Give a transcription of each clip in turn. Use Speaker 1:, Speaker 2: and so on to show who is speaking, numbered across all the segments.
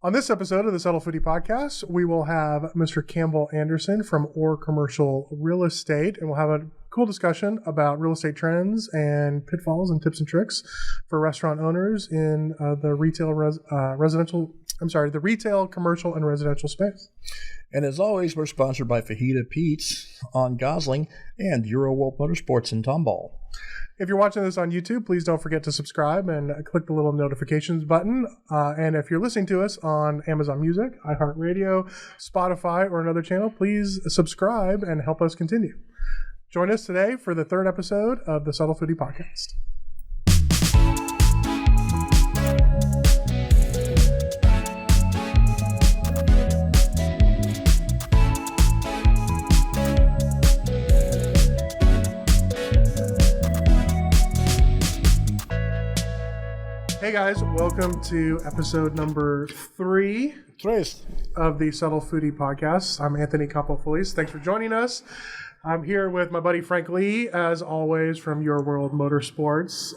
Speaker 1: On this episode of the Subtle Foodie Podcast, we will have Mr. Campbell Anderson from ORR Commercial Real Estate, and we'll have a cool discussion about real estate trends and pitfalls and tips and tricks for restaurant owners in the retail, commercial, and residential space.
Speaker 2: And as always, we're sponsored by Fajita Pete's on Gosling and Euroworld Motorsports in Tomball.
Speaker 1: If you're watching this on YouTube, please don't forget to subscribe and click the little notifications button. And if you're listening to us on Amazon Music, iHeartRadio, Spotify, or another channel, please subscribe and help us continue. Join us today for the third episode of the Subtle Foodie Podcast. Hey guys, welcome to episode number 3 of the Subtle Foodie Podcast. I'm Anthony Campbell. Thanks for joining us. I'm here with my buddy Frank Lee, as always, from Euroworld Motorsports.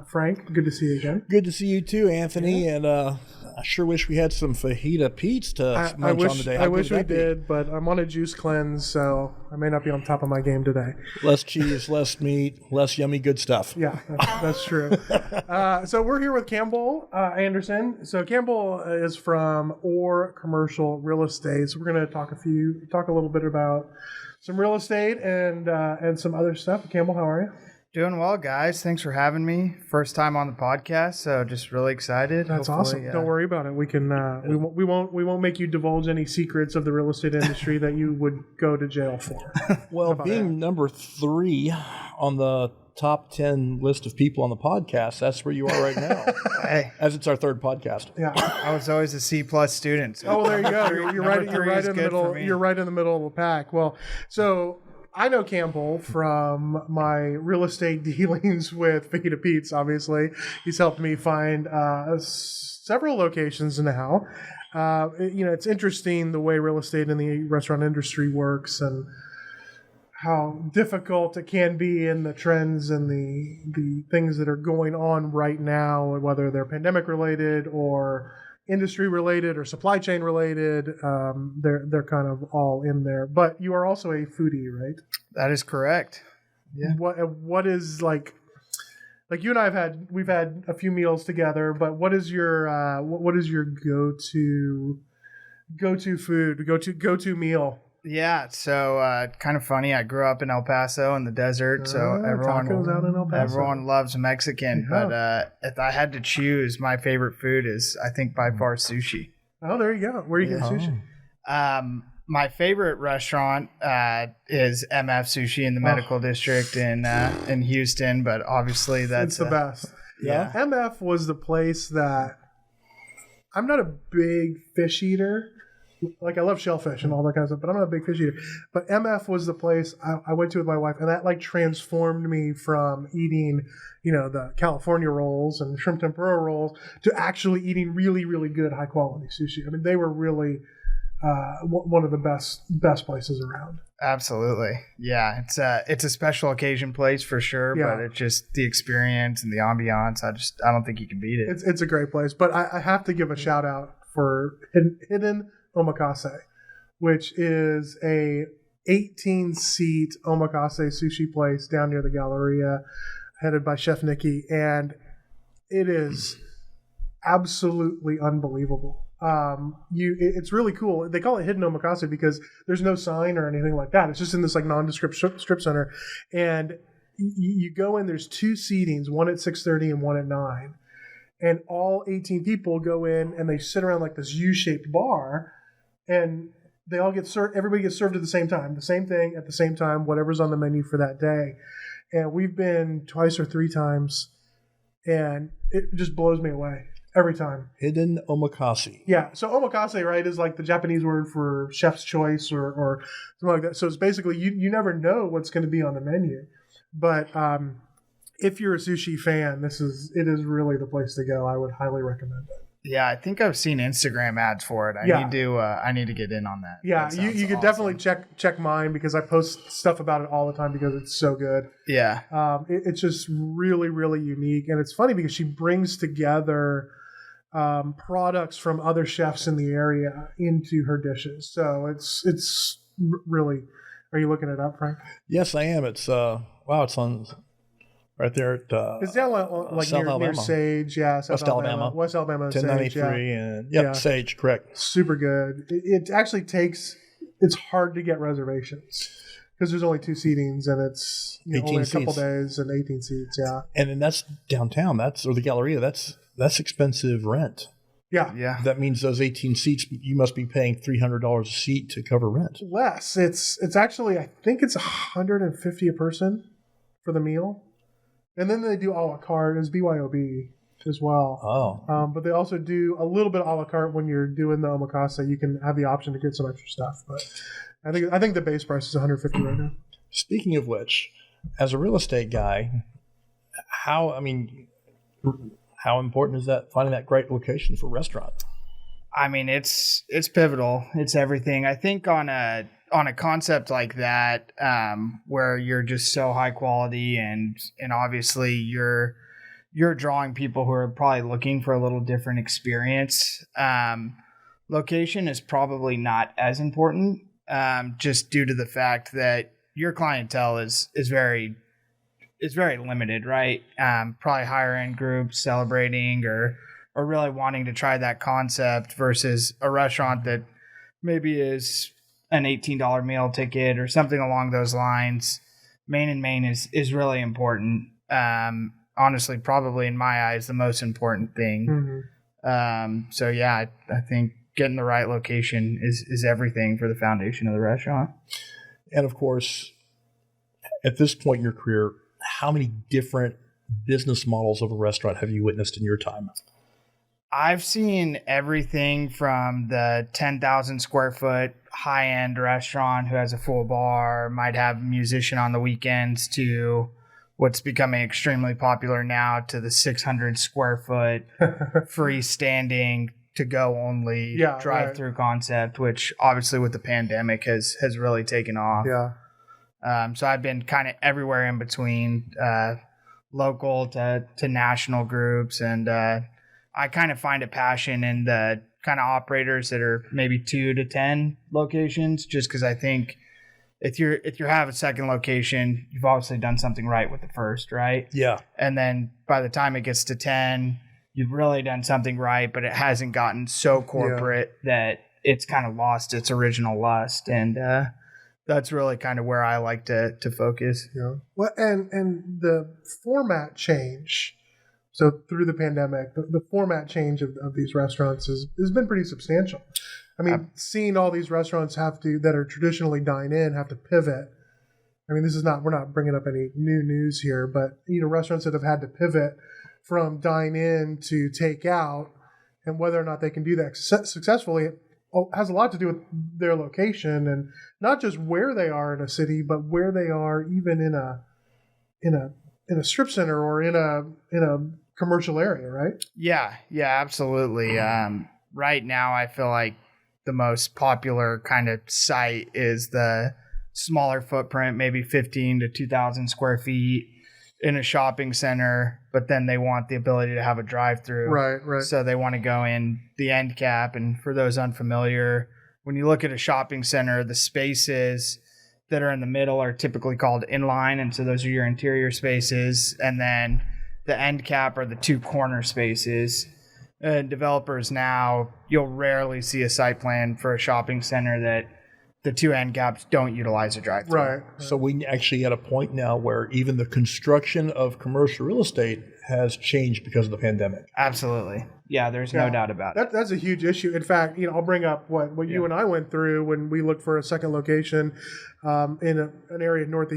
Speaker 1: Frank, good to see you again.
Speaker 2: Good to see you too, Anthony. Yeah. And I sure wish we had some Fajita Pete's to munch on today.
Speaker 1: I wish we did, but I'm on a juice cleanse, so I may not be on top of my game today.
Speaker 2: Less cheese, less meat, less yummy good stuff.
Speaker 1: Yeah, that's true. So we're here with Campbell Anderson. So Campbell is from ORR Commercial Real Estate. So we're going to talk a little bit about some real estate and some other stuff. Campbell, how are you?
Speaker 3: Doing well, guys. Thanks for having me. First time on the podcast, so just really excited.
Speaker 1: That's awesome. Don't worry about it. We can we won't make you divulge any secrets of the real estate industry that you would go to jail for.
Speaker 2: Well, being number 3 on the top 10 list of people on the podcast, that's where you are right now.
Speaker 3: Hey,
Speaker 2: as it's our third podcast.
Speaker 3: Yeah, I was always a C+ student. So
Speaker 1: oh, well, there you go. You're right in the middle. You're right in the middle of the pack. Well, so I know Campbell from my real estate dealings with Fajita Pete's, obviously. He's helped me find several locations now. It's interesting the way real estate in the restaurant industry works and how difficult it can be in the trends and the things that are going on right now, whether they're pandemic related or industry related or supply chain related. They're kind of all in there. But you are also a foodie, right?
Speaker 3: That is correct.
Speaker 1: Yeah. What is like you and I we've had a few meals together, but what is your go-to food, go-to meal?
Speaker 3: Yeah, so kind of funny. I grew up in El Paso in the desert, so everyone loves Mexican. Yeah. But if I had to choose, my favorite food is, I think, by far sushi.
Speaker 1: Oh, there you go. Where you get sushi?
Speaker 3: My favorite restaurant is MF Sushi in the Medical District in Houston. But obviously, that's
Speaker 1: the best.
Speaker 3: Yeah,
Speaker 1: MF was the place that I'm not a big fish eater. Like, I love shellfish and all that kind of stuff, but I'm not a big fish eater. But MF was the place I went to with my wife, and that like transformed me from eating, the California rolls and shrimp tempura rolls to actually eating really, really good high quality sushi. I mean, they were really one of the best places around.
Speaker 3: Absolutely, yeah. It's a special occasion place for sure, yeah. But it's just the experience and the ambiance. I don't think you can beat it.
Speaker 1: It's a great place, but I have to give a shout out for Hidden Omakase, which is a 18-seat omakase sushi place down near the Galleria, headed by Chef Nikki, and it is absolutely unbelievable. It's really cool. They call it Hidden Omakase because there's no sign or anything like that. It's just in this like nondescript strip center, and you go in. There's 2 seatings, one at 6:30 and one at 9, and all 18 people go in and they sit around like this U-shaped bar. And they all get served. Everybody gets served at the same time. The same thing at the same time, whatever's on the menu for that day. And we've been twice or 3 times, and it just blows me away every time.
Speaker 2: Hidden Omakase.
Speaker 1: Yeah. So omakase, right, is like the Japanese word for chef's choice or something like that. So it's basically you never know what's going to be on the menu. But if you're a sushi fan, it is really the place to go. I would highly recommend it.
Speaker 3: Yeah, I think I've seen Instagram ads for it. I need to get in on that.
Speaker 1: Yeah, you could definitely check mine because I post stuff about it all the time because it's so good.
Speaker 3: Yeah.
Speaker 1: It's just really, really unique. And it's funny because she brings together products from other chefs in the area into her dishes. So it's really. Are you looking it up, Frank?
Speaker 2: Yes, I am. It's it's on right there at
Speaker 1: it's down like near Sage,
Speaker 2: West Alabama, 1093,
Speaker 1: Sage,
Speaker 2: and Sage, correct.
Speaker 1: Super good. It actually takes. It's hard to get reservations because there's only 2 seatings and it's only a couple days and 18 seats. Yeah,
Speaker 2: and then that's downtown. Or the Galleria. That's expensive rent.
Speaker 1: Yeah.
Speaker 2: That means those 18 seats, you must be paying $300 a seat to cover rent.
Speaker 1: Less. It's actually, I think it's $150 a person for the meal, and then they do a la carte as BYOB as well.
Speaker 2: Oh.
Speaker 1: But they also do a little bit of a la carte when you're doing the omakase. You can have the option to get some extra stuff, but I think the base price is $150 right now.
Speaker 2: Speaking of which, as a real estate guy, how important is that, finding that great location for a restaurant?
Speaker 3: I mean, it's pivotal. It's everything. I think on a concept like that, where you're just so high quality and obviously you're drawing people who are probably looking for a little different experience. Location is probably not as important, just due to the fact that your clientele is very limited, right? Probably higher end groups celebrating or really wanting to try that concept versus a restaurant that maybe is an $18 meal ticket or something along those lines. Main and main is really important. Honestly, probably in my eyes, the most important thing. Mm-hmm. So yeah, I think getting the right location is everything for the foundation of the restaurant.
Speaker 2: And of course, at this point in your career, how many different business models of a restaurant have you witnessed in your time?
Speaker 3: I've seen everything from the 10,000 square foot high-end restaurant who has a full bar, might have a musician on the weekends, to what's becoming extremely popular now, to the 600 square foot freestanding to-go only drive-through concept, which obviously with the pandemic has really taken off.
Speaker 1: Yeah.
Speaker 3: So I've been kind of everywhere in between, local to national groups, and I kind of find a passion in the kind of operators that are maybe 2 to 10 locations, just because I think if you have a second location, you've obviously done something right with the first, right?
Speaker 2: Yeah.
Speaker 3: And then by the time it gets to 10, you've really done something right, but it hasn't gotten so corporate that it's kind of lost its original lust. And that's really kind of where I like to focus.
Speaker 1: Yeah. Well, and the format change. So through the pandemic, the format change of these restaurants has been pretty substantial. I mean, seeing all these restaurants that are traditionally dine-in have to pivot. I mean, we're not bringing up any new news here, but restaurants that have had to pivot from dine-in to take-out, and whether or not they can do that successfully has a lot to do with their location, and not just where they are in a city, but where they are even in a strip center or in a commercial area, right?
Speaker 3: Yeah, absolutely. Right now, I feel like the most popular kind of site is the smaller footprint, maybe 15 to 2,000 square feet in a shopping center, but then they want the ability to have a drive-through.
Speaker 1: Right.
Speaker 3: So they want to go in the end cap. And for those unfamiliar, when you look at a shopping center, the spaces that are in the middle are typically called inline, and so those are your interior spaces. And then the end cap are the 2 corner spaces. Developers now, you'll rarely see a site plan for a shopping center that the 2 end caps don't utilize a drive-through.
Speaker 1: Right.
Speaker 2: So we actually at a point now where even the construction of commercial real estate has changed because of the pandemic.
Speaker 3: Absolutely. Yeah, there's no doubt about it.
Speaker 1: That's a huge issue. In fact, I'll bring up what you and I went through when we looked for a second location in an area north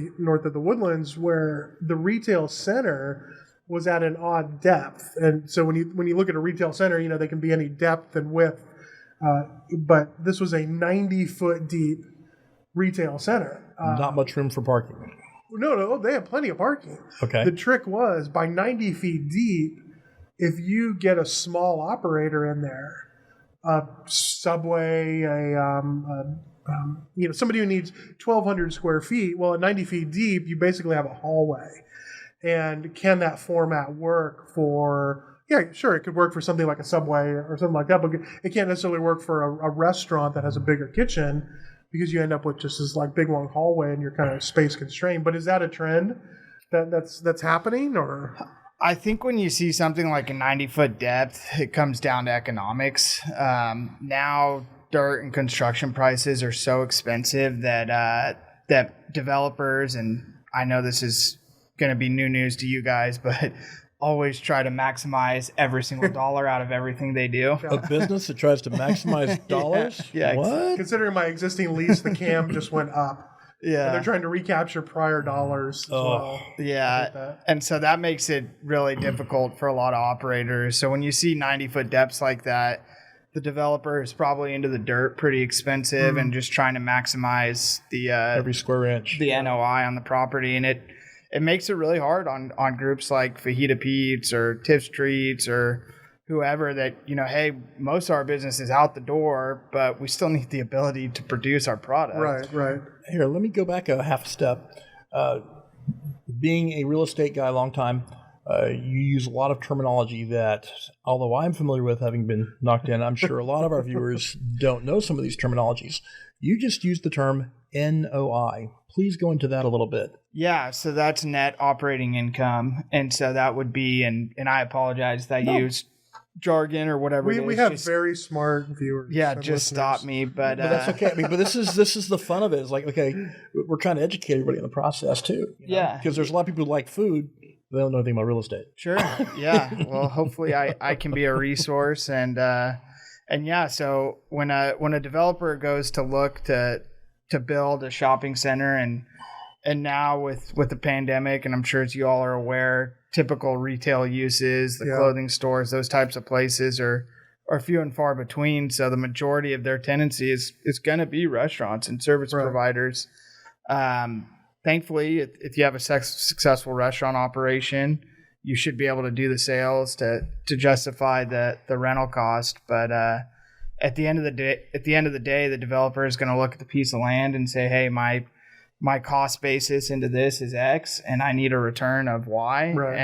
Speaker 1: of the Woodlands, where the retail center was at an odd depth. And so when you look at a retail center, they can be any depth and width. But this was a 90-foot deep retail center.
Speaker 2: Not much room for parking.
Speaker 1: No, they have plenty of parking.
Speaker 2: Okay.
Speaker 1: The trick was, by 90 feet deep, if you get a small operator in there, a Subway, somebody who needs 1,200 square feet, well, at 90 feet deep, you basically have a hallway. And can that format work for Yeah, sure. It could work for something like a Subway or something like that, but it can't necessarily work for a restaurant that has a bigger kitchen because you end up with just this like big long hallway and you're kind of space constrained. But is that a trend that's happening, or?
Speaker 3: I think when you see something like a 90-foot depth, it comes down to economics. Now, dirt and construction prices are so expensive that developers, and I know this is going to be new news to you guys, but always try to maximize every single dollar out of everything they do.
Speaker 2: A business that tries to maximize dollars?
Speaker 3: Yeah.
Speaker 2: What?
Speaker 1: Considering my existing lease, the CAM just went up.
Speaker 3: Yeah.
Speaker 1: And they're trying to recapture prior dollars as well.
Speaker 3: Yeah. And so that makes it really difficult for a lot of operators. So when you see 90-foot depths like that, the developer is probably into the dirt, pretty expensive, and just trying to maximize the
Speaker 2: every square inch,
Speaker 3: the NOI on the property. And it makes it really hard on groups like Fajita Pete's or Tips Treats or whoever that, hey, most of our business is out the door, but we still need the ability to produce our product.
Speaker 1: Right.
Speaker 2: Here, let me go back a half step. Being a real estate guy a long time, you use a lot of terminology that, although I'm familiar with, having been knocked in, I'm sure a lot of our viewers don't know some of these terminologies. You just used the term NOI. Please go into that a little bit.
Speaker 3: Yeah, so that's net operating income. And so that would be, and I apologize that I used jargon or whatever it is.
Speaker 1: We have very smart viewers.
Speaker 3: Yeah, just listeners. Stop me. But
Speaker 2: that's okay. I mean, but this is the fun of it. It's like, okay, we're trying to educate everybody in the process too.
Speaker 3: Yeah.
Speaker 2: Because there's a lot of people who like food. They don't know anything about real estate.
Speaker 3: Sure. Yeah. Well, hopefully I can be a resource. And yeah, so when a developer goes to look to build a shopping center and now with the pandemic, and I'm sure as you all are aware, typical retail uses, the clothing stores, those types of places are few and far between. So the majority of their tenancy is going to be restaurants and service providers. Thankfully, if you have a successful restaurant operation, you should be able to do the sales to justify the rental cost. But at the end of the day, the developer is going to look at the piece of land and say, hey, my cost basis into this is X, and I need a return of Y. Right.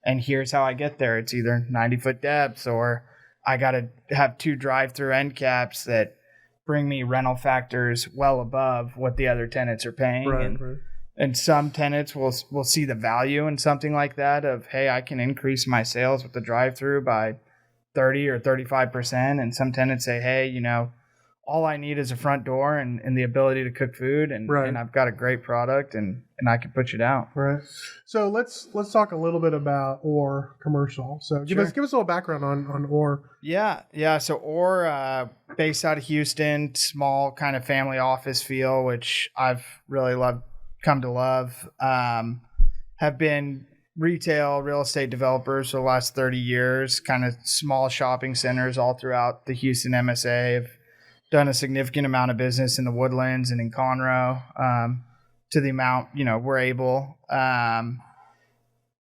Speaker 3: And here's how I get there. It's either 90-foot depths, or I got to have 2 drive-through end caps that bring me rental factors well above what the other tenants are paying. Right. And some tenants will see the value in something like that of, hey, I can increase my sales with the drive-through by 30 or 35%. And some tenants say, hey, all I need is a front door and the ability to cook food, and I've got a great product and I can put it out.
Speaker 1: Right. So let's talk a little bit about ORR Commercial. So give us a little background on ORR.
Speaker 3: Yeah. So ORR, based out of Houston, small kind of family office feel, which I've really come to love. Have been real estate developers for the last 30 years, kind of small shopping centers all throughout the Houston MSA. Have done a significant amount of business in the Woodlands and in Conroe, to the amount, we're able.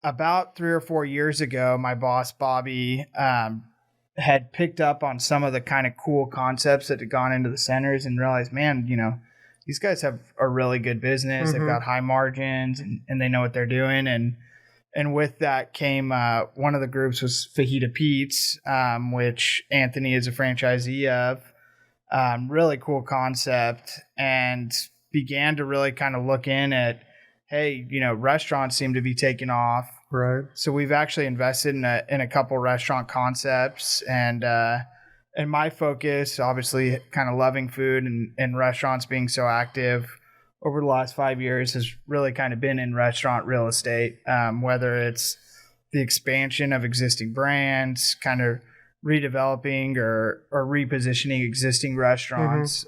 Speaker 3: About 3 or 4 years ago, my boss, Bobby, had picked up on some of the kind of cool concepts that had gone into the centers and realized, man, these guys have a really good business. They've got high margins and they know what they're doing. And with that came, one of the groups was Fajita Pete's, which Anthony is a franchisee of. Really cool concept, and began to really kind of look in at, hey, restaurants seem to be taking off.
Speaker 1: Right.
Speaker 3: So we've actually invested in a couple restaurant concepts, and my focus, obviously kind of loving food and restaurants being so active over the last 5 years, has really kind of been in restaurant real estate, whether it's the expansion of existing brands, kind of redeveloping or repositioning existing restaurants.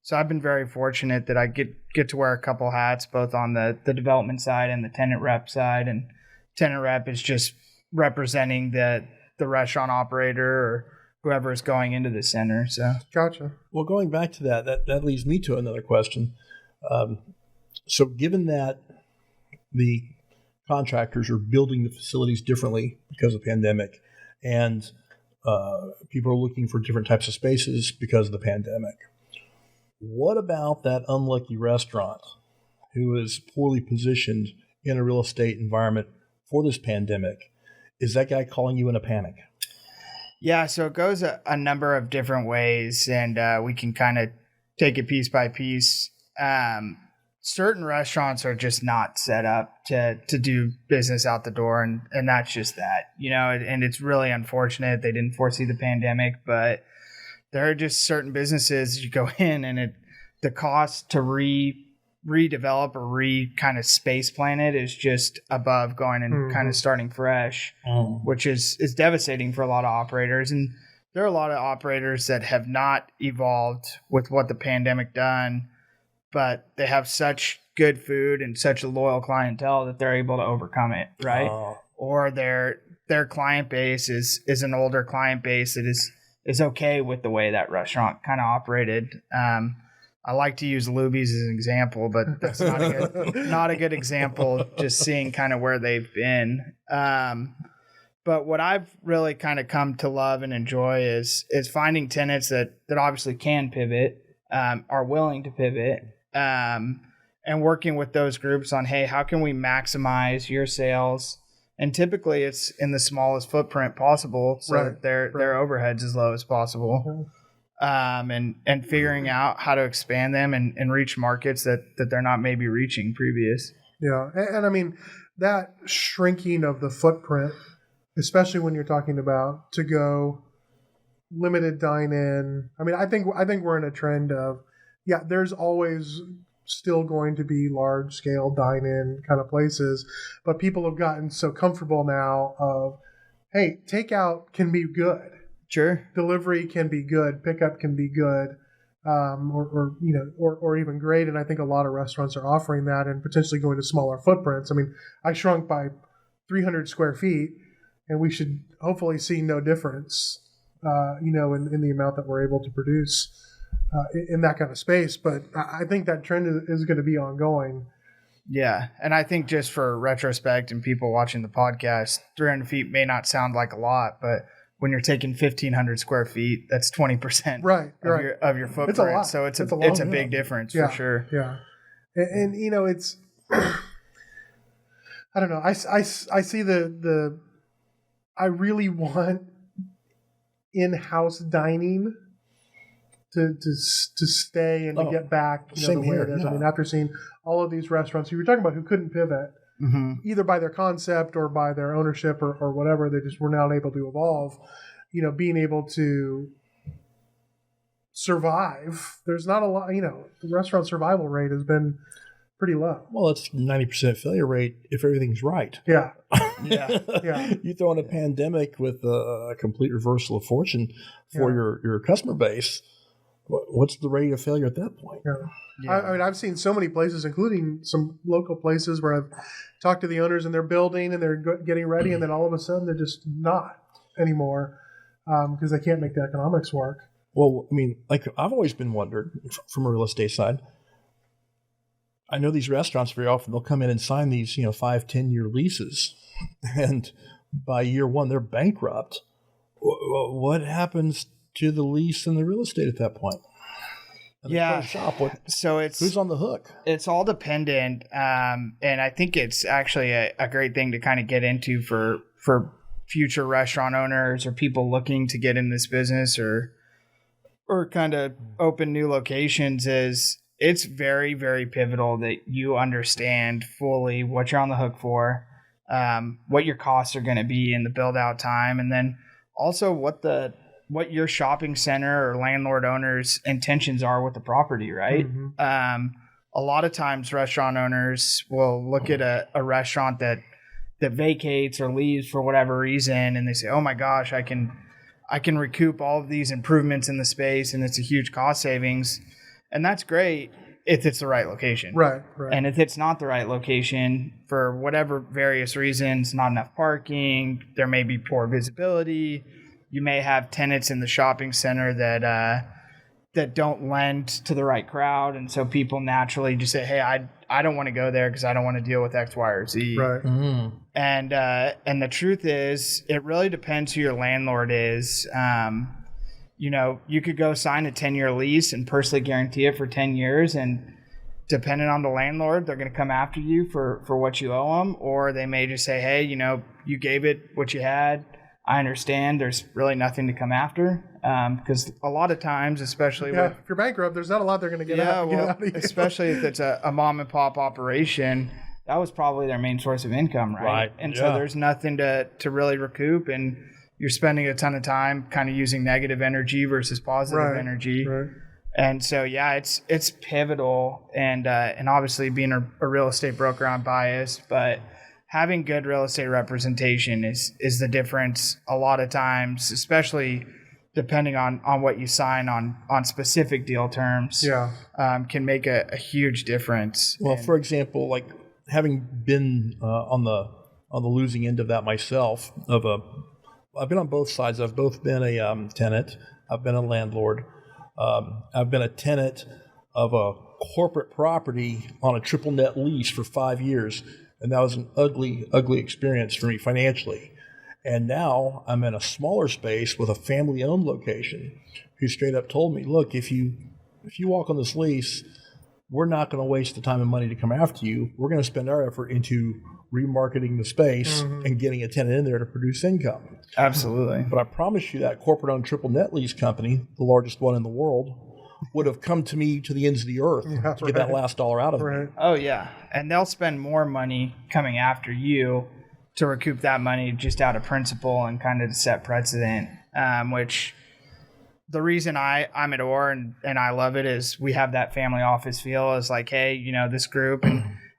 Speaker 3: So I've been very fortunate that I get to wear a couple hats, both on the development side and the tenant rep side. And tenant rep is just representing the restaurant operator or whoever is going into the center. So
Speaker 1: gotcha.
Speaker 2: Well, going back to that leads me to another question. So given that the contractors are building the facilities differently because of the pandemic, and people are looking for different types of spaces because of the pandemic, what about that unlucky restaurant who is poorly positioned in a real estate environment for this pandemic is that guy calling you in a panic?
Speaker 3: Yeah, so it goes a number of different ways, and we can kind of take it piece by piece. Certain restaurants are just not set up to do business out the door, and that's just that, and it's really unfortunate. They didn't foresee the pandemic, but there are just certain businesses you go in and the cost to redevelop or kind of space plan it is just above going and kind of starting fresh, which is devastating for a lot of operators. And there are a lot of operators that have not evolved with what the pandemic done, but they have such good food and such a loyal clientele that they're able to overcome it, right? Or their client base is an older client base that is okay with the way that restaurant kind of operated. I like to use Luby's as an example, but that's not a good example, just seeing kind of where they've been. But what I've really kind of come to love and enjoy is finding tenants that obviously can pivot, are willing to pivot, and working with those groups on, hey, how can we maximize your sales? And typically it's in the smallest footprint possible, so that their overhead's as low as possible. And figuring out how to expand them and reach markets that they're not maybe reaching previous.
Speaker 1: Yeah. And I mean, that shrinking of the footprint, especially when you're talking about to-go, limited dine-in. I mean, I think we're in a trend of, there's always still going to be large-scale dine-in kind of places, but people have gotten so comfortable now of, hey, takeout can be good.
Speaker 3: Sure.
Speaker 1: Delivery can be good. Pickup can be good, or even great. And I think a lot of restaurants are offering that and potentially going to smaller footprints. I mean, I shrunk by 300 square feet, and we should hopefully see no difference, in the amount that we're able to produce in that kind of space. But I think that trend is going to be ongoing.
Speaker 3: Yeah. And I think just for retrospect and people watching the podcast, 300 feet may not sound like a lot, but when you're taking 1,500 square feet, that's 20% of your footprint.
Speaker 1: It's a lot.
Speaker 3: So it's a big difference for sure.
Speaker 1: Yeah. And it's, I don't know. I see I really want in-house dining to stay and to get back, the way it is. I mean, after seeing all of these restaurants you were talking about who couldn't pivot, either by their concept or by their ownership or whatever, they just were not able to evolve, being able to survive. There's not a lot, the restaurant survival rate has been pretty low.
Speaker 2: Well, it's 90% failure rate if everything's right.
Speaker 1: Yeah.
Speaker 2: Yeah. You throw in a pandemic with a complete reversal of fortune for your customer base. What's the rate of failure at that point?
Speaker 1: Yeah. I mean, I've seen so many places, including some local places where I've talked to the owners and they're building and they're getting ready, and then all of a sudden they're just not anymore because they can't make the economics work.
Speaker 2: Well, I mean, like I've always been wondered from a real estate side. I know these restaurants very often they'll come in and sign these 5-10 year leases, and by year one they're bankrupt. What happens to the lease and the real estate at that point?
Speaker 3: So
Speaker 2: who's on the hook?
Speaker 3: It's all dependent, and I think it's actually a great thing to kind of get into for future restaurant owners or people looking to get in this business or kind of open new locations. Is it's very, very pivotal that you understand fully what you're on the hook for, what your costs are going to be in the build out time, and then also what your shopping center or landlord owner's intentions are with the property, right? A lot of times restaurant owners will look at a restaurant that vacates or leaves for whatever reason, and they say, oh my gosh, I can recoup all of these improvements in the space and it's a huge cost savings. And that's great if it's the right location.
Speaker 1: Right.
Speaker 3: And if it's not the right location for whatever various reasons, not enough parking, there may be poor visibility, you may have tenants in the shopping center that don't lend to the right crowd, and so people naturally just say, hey, I don't want to go there because I don't want to deal with X, Y, or Z.
Speaker 1: Right.
Speaker 3: And the truth is, it really depends who your landlord is. You could go sign a 10-year lease and personally guarantee it for 10 years, and depending on the landlord, they're going to come after you for what you owe them, or they may just say, hey, you gave it what you had. I understand there's really nothing to come after, because a lot of times, especially
Speaker 1: if you're bankrupt, there's not a lot they're going to get out of you.
Speaker 3: Especially if it's a mom and pop operation, that was probably their main source of income, right? And so there's nothing to really recoup, and you're spending a ton of time kind of using negative energy versus positive energy. Right. And so, it's pivotal, and obviously being a real estate broker, I'm biased, but having good real estate representation is the difference a lot of times, especially depending on what you sign on specific deal terms. Can make a huge difference.
Speaker 2: Well, for example, like having been on the losing end of that myself, I've been on both sides. I've both been a tenant. I've been a landlord. I've been a tenant of a corporate property on a triple net lease for 5 years. And that was an ugly, ugly experience for me financially. And now I'm in a smaller space with a family-owned location who straight up told me, look, if you walk on this lease, we're not going to waste the time and money to come after you. We're going to spend our effort into remarketing the space and getting a tenant in there to produce income.
Speaker 3: Absolutely.
Speaker 2: But I promise you that corporate-owned triple net lease company, the largest one in the world, would have come to me to the ends of the earth to get that last dollar out of me.
Speaker 3: Oh, yeah. And they'll spend more money coming after you to recoup that money just out of principle and kind of to set precedent, which the reason I'm at ORR and I love it is we have that family office feel. Is like, hey, this group,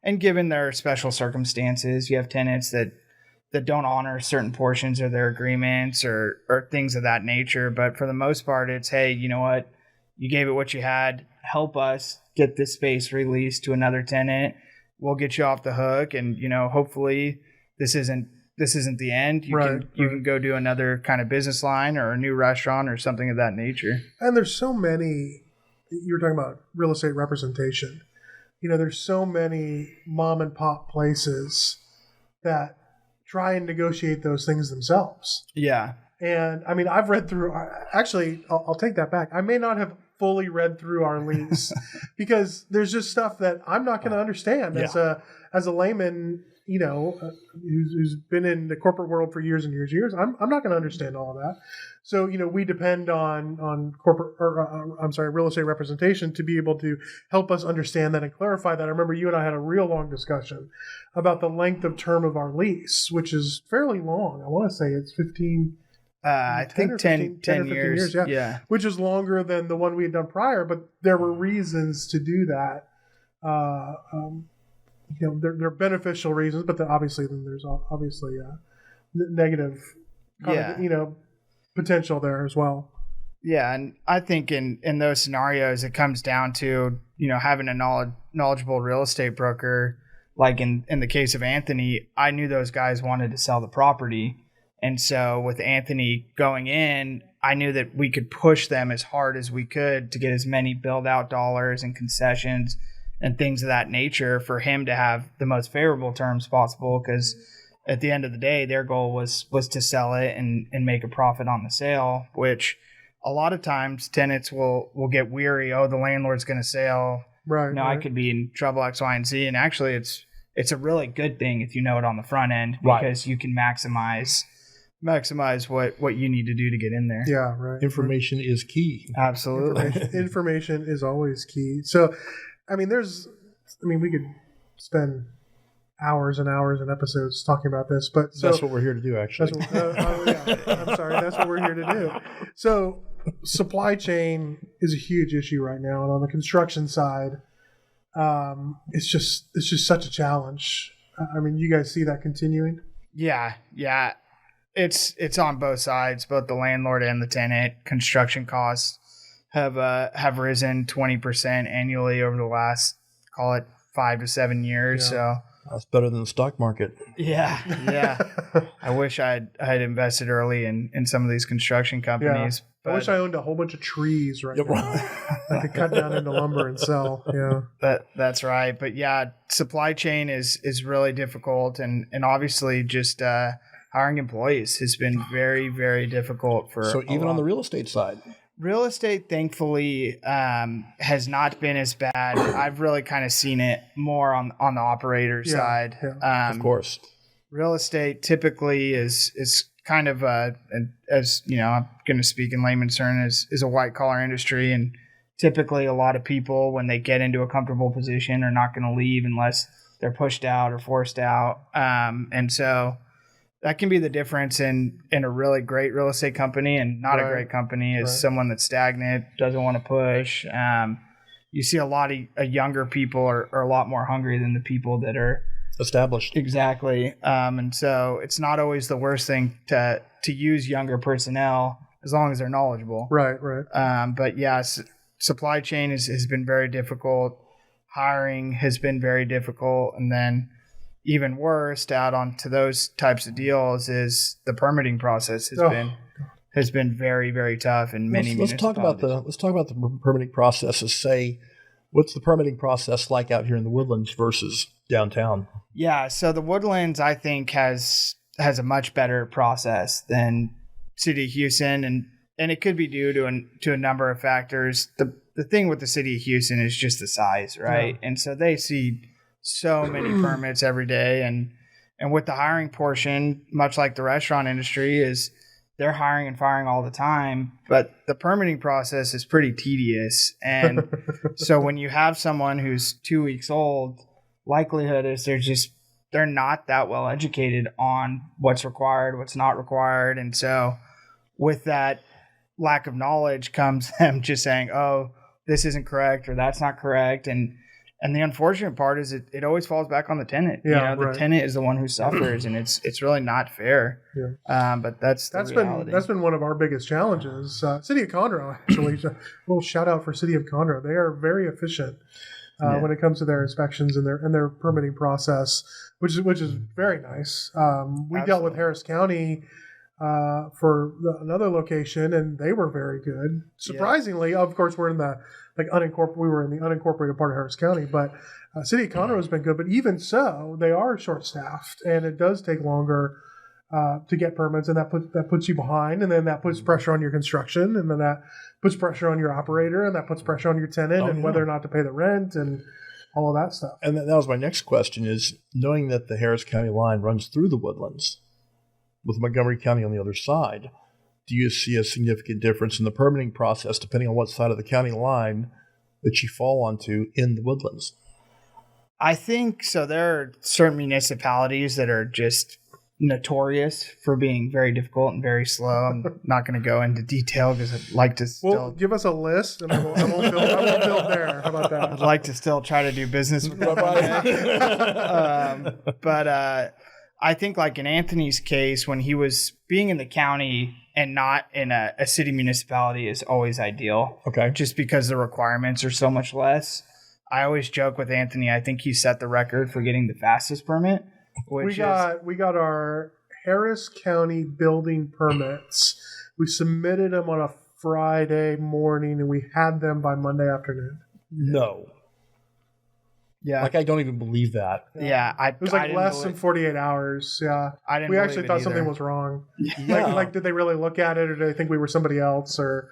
Speaker 3: and given their special circumstances, you have tenants that don't honor certain portions of their agreements or things of that nature. But for the most part, it's, hey, you know what? You gave it what you had. Help us get this space released to another tenant. We'll get you off the hook, and hopefully this isn't the end. You can go do another kind of business line or a new restaurant or something of that nature.
Speaker 1: And there's so many. You were talking about real estate representation. There's so many mom and pop places that try and negotiate those things themselves.
Speaker 3: Yeah.
Speaker 1: And I mean, I've read through. Actually, I'll take that back. I may not have fully read through our lease because there's just stuff that I'm not going to understand as a layman, who's been in the corporate world for years and years and years. I'm not going to understand all of that. So, we depend on corporate, real estate representation to be able to help us understand that and clarify that. I remember you and I had a real long discussion about the length of term of our lease, which is fairly long. I want to say it's 15.
Speaker 3: I think 10 years.
Speaker 1: Yeah. Which is longer than the one we had done prior, but there were reasons to do that. They're beneficial reasons, but obviously then there's obviously negative, potential there as well.
Speaker 3: Yeah, and I think in those scenarios, it comes down to having a knowledgeable real estate broker. Like in the case of Anthony, I knew those guys wanted to sell the property. And so with Anthony going in, I knew that we could push them as hard as we could to get as many build out dollars and concessions and things of that nature for him to have the most favorable terms possible. Because at the end of the day, their goal was to sell it and make a profit on the sale, which a lot of times tenants will get weary. Oh, the landlord's going to sell.
Speaker 1: Right.
Speaker 3: I could be in trouble X, Y, and Z. And actually it's a really good thing if you know it on the front end, because you can maximize what you need to do to get in there.
Speaker 1: Yeah, right.
Speaker 2: Information is key.
Speaker 3: Absolutely.
Speaker 1: Information is always key. So, we could spend hours and hours and episodes talking about this, but
Speaker 2: that's what we're here to do, actually.
Speaker 1: I'm sorry. That's what we're here to do. So, supply chain is a huge issue right now, and on the construction side, it's just such a challenge. You guys see that continuing?
Speaker 3: Yeah. It's on both sides, both the landlord and the tenant. Construction costs have risen 20% annually over the last, call it 5 to 7 years. So
Speaker 2: that's better than the stock market.
Speaker 3: Yeah. I wish I had invested early in some of these construction companies.
Speaker 1: I wish I owned a whole bunch of trees right now. I could cut down into lumber and sell. Yeah,
Speaker 3: that's right. But supply chain is really difficult, and obviously just hiring employees has been very, very difficult for.
Speaker 2: So even on the real estate side.
Speaker 3: Real estate, thankfully, has not been as bad. I've really kind of seen it more on the operator side.
Speaker 2: Of course.
Speaker 3: Real estate typically is kind of as you know, I'm going to speak in layman's terms, is a white collar industry, and typically a lot of people, when they get into a comfortable position, are not going to leave unless they're pushed out or forced out, and so that can be the difference in a really great real estate company and not a great company is someone that's stagnant, doesn't want to push. You see a lot of younger people are a lot more hungry than the people that are
Speaker 2: established.
Speaker 3: Exactly. And so it's not always the worst thing to use younger personnel as long as they're knowledgeable.
Speaker 1: Right.
Speaker 3: But yes, supply chain has been very difficult. Hiring has been very difficult. And then even worse, to add on to those types of deals, is the permitting process has been very, very tough in many municipalities.
Speaker 2: Let's talk about the permitting processes. Say, what's the permitting process like out here in the Woodlands versus downtown?
Speaker 3: Yeah, so the Woodlands, I think, has a much better process than City of Houston, and it could be due to a number of factors. The thing with the City of Houston is just the size, right? Yeah. And so they see so many permits every day, and with the hiring portion, much like the restaurant industry, is they're hiring and firing all the time, but the permitting process is pretty tedious. And so when you have someone who's 2 weeks old, likelihood is they're not that well educated on what's required, what's not required. And so with that lack of knowledge comes them just saying, oh, this isn't correct or that's not correct. And the unfortunate part is it always falls back on the tenant.
Speaker 1: Yeah,
Speaker 3: the tenant is the one who suffers, and it's really not fair.
Speaker 1: Yeah.
Speaker 3: But that's the reality.
Speaker 1: That's been one of our biggest challenges. City of Conroe, actually, a little shout out for City of Conroe. They are very efficient when it comes to their inspections and their permitting process, which is very nice. We dealt with Harris County for another location, and they were very good. Surprisingly, of course, we were in the unincorporated part of Harris County, but City of Conroe has been good. But even so, they are short-staffed, and it does take longer to get permits, and that puts you behind, and then that puts pressure on your construction, and then that puts pressure on your operator, and that puts pressure on your tenant, and whether or not to pay the rent, and all of that stuff.
Speaker 2: And that was my next question: is knowing that the Harris County line runs through the Woodlands, with Montgomery County on the other side, do you see a significant difference in the permitting process depending on what side of the county line that you fall onto in the Woodlands?
Speaker 3: I think so. There are certain municipalities that are just notorious for being very difficult and very slow. I'm not going to go into detail because I'd like to still...
Speaker 1: Well, give us a list and I won't build there. How about that?
Speaker 3: I'd like to still try to do business with them. But I think like in Anthony's case, when he was being in the county and not in a city municipality is always ideal.
Speaker 2: Okay.
Speaker 3: Just because the requirements are so much less. I always joke with Anthony, I think he set the record for getting the fastest permit.
Speaker 1: We got our Harris County building permits. We submitted them on a Friday morning and we had them by Monday afternoon.
Speaker 2: No.
Speaker 3: Yeah.
Speaker 2: Like, I don't even believe that.
Speaker 3: Yeah.
Speaker 1: It was like less than 48 hours. Yeah. We actually thought something was wrong. Yeah. Like, did they really look at it or did they think we were somebody else or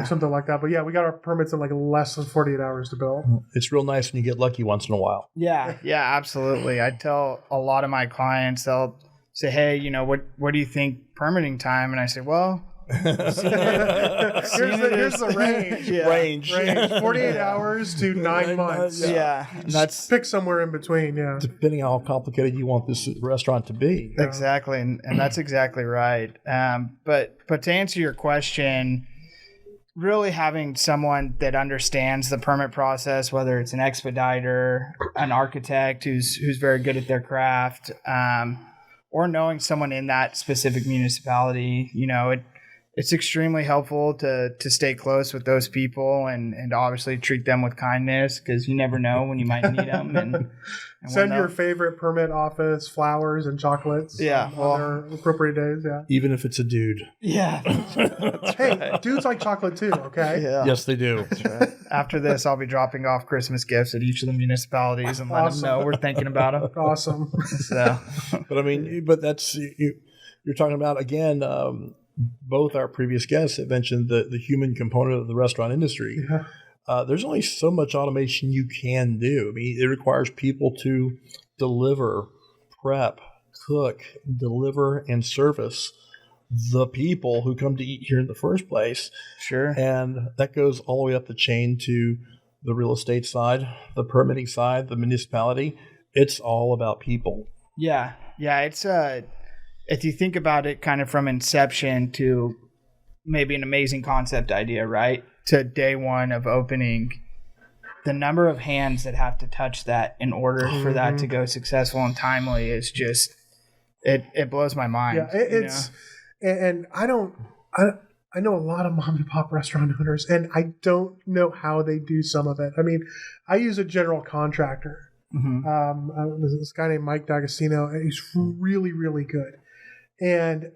Speaker 1: something like that? But yeah, we got our permits in like less than 48 hours to build.
Speaker 2: It's real nice when you get lucky once in a while.
Speaker 3: Yeah. Yeah, absolutely. I tell a lot of my clients, they'll say, hey, you know, what do you think permitting time? And I say, well,
Speaker 1: here's the range.
Speaker 3: Yeah.
Speaker 2: Range.
Speaker 1: 48 hours to 9 months.
Speaker 3: Yeah.
Speaker 1: That's pick somewhere in between. Yeah.
Speaker 2: Depending on how complicated you want this restaurant to be.
Speaker 3: Yeah. Exactly. And that's exactly right. But to answer your question, really having someone that understands the permit process, whether it's an expediter, an architect who's very good at their craft, or knowing someone in that specific municipality, you know, it's extremely helpful to stay close with those people and obviously treat them with kindness because you never know when you might need them. And
Speaker 1: send your favorite permit office flowers and chocolates.
Speaker 3: Yeah,
Speaker 1: on their appropriate days. Yeah,
Speaker 2: even if it's a dude.
Speaker 3: Yeah.
Speaker 1: Hey, dudes like chocolate too. Okay.
Speaker 2: Yeah. Yes, they do.
Speaker 3: That's right. After this, I'll be dropping off Christmas gifts at each of the municipalities and let them know we're thinking about them.
Speaker 1: Awesome.
Speaker 3: So,
Speaker 2: but I mean, that's you're talking about again. both our previous guests have mentioned the human component of the restaurant industry.
Speaker 1: Yeah.
Speaker 2: There's only so much automation you can do. I mean, it requires people to deliver, prep, cook, deliver, and service the people who come to eat here in the first place.
Speaker 3: Sure.
Speaker 2: And that goes all the way up the chain to the real estate side, the permitting side, the municipality. It's all about people.
Speaker 3: Yeah. Yeah. It's if you think about it kind of from inception to maybe an amazing concept idea, right? To day one of opening, the number of hands that have to touch that in order for that to go successful and timely is just, it blows my mind.
Speaker 1: Yeah, it's, and I know a lot of mom and pop restaurant owners, and I don't know how they do some of it. I mean, I use a general contractor. This guy named Mike D'Agostino, and he's really, really good. And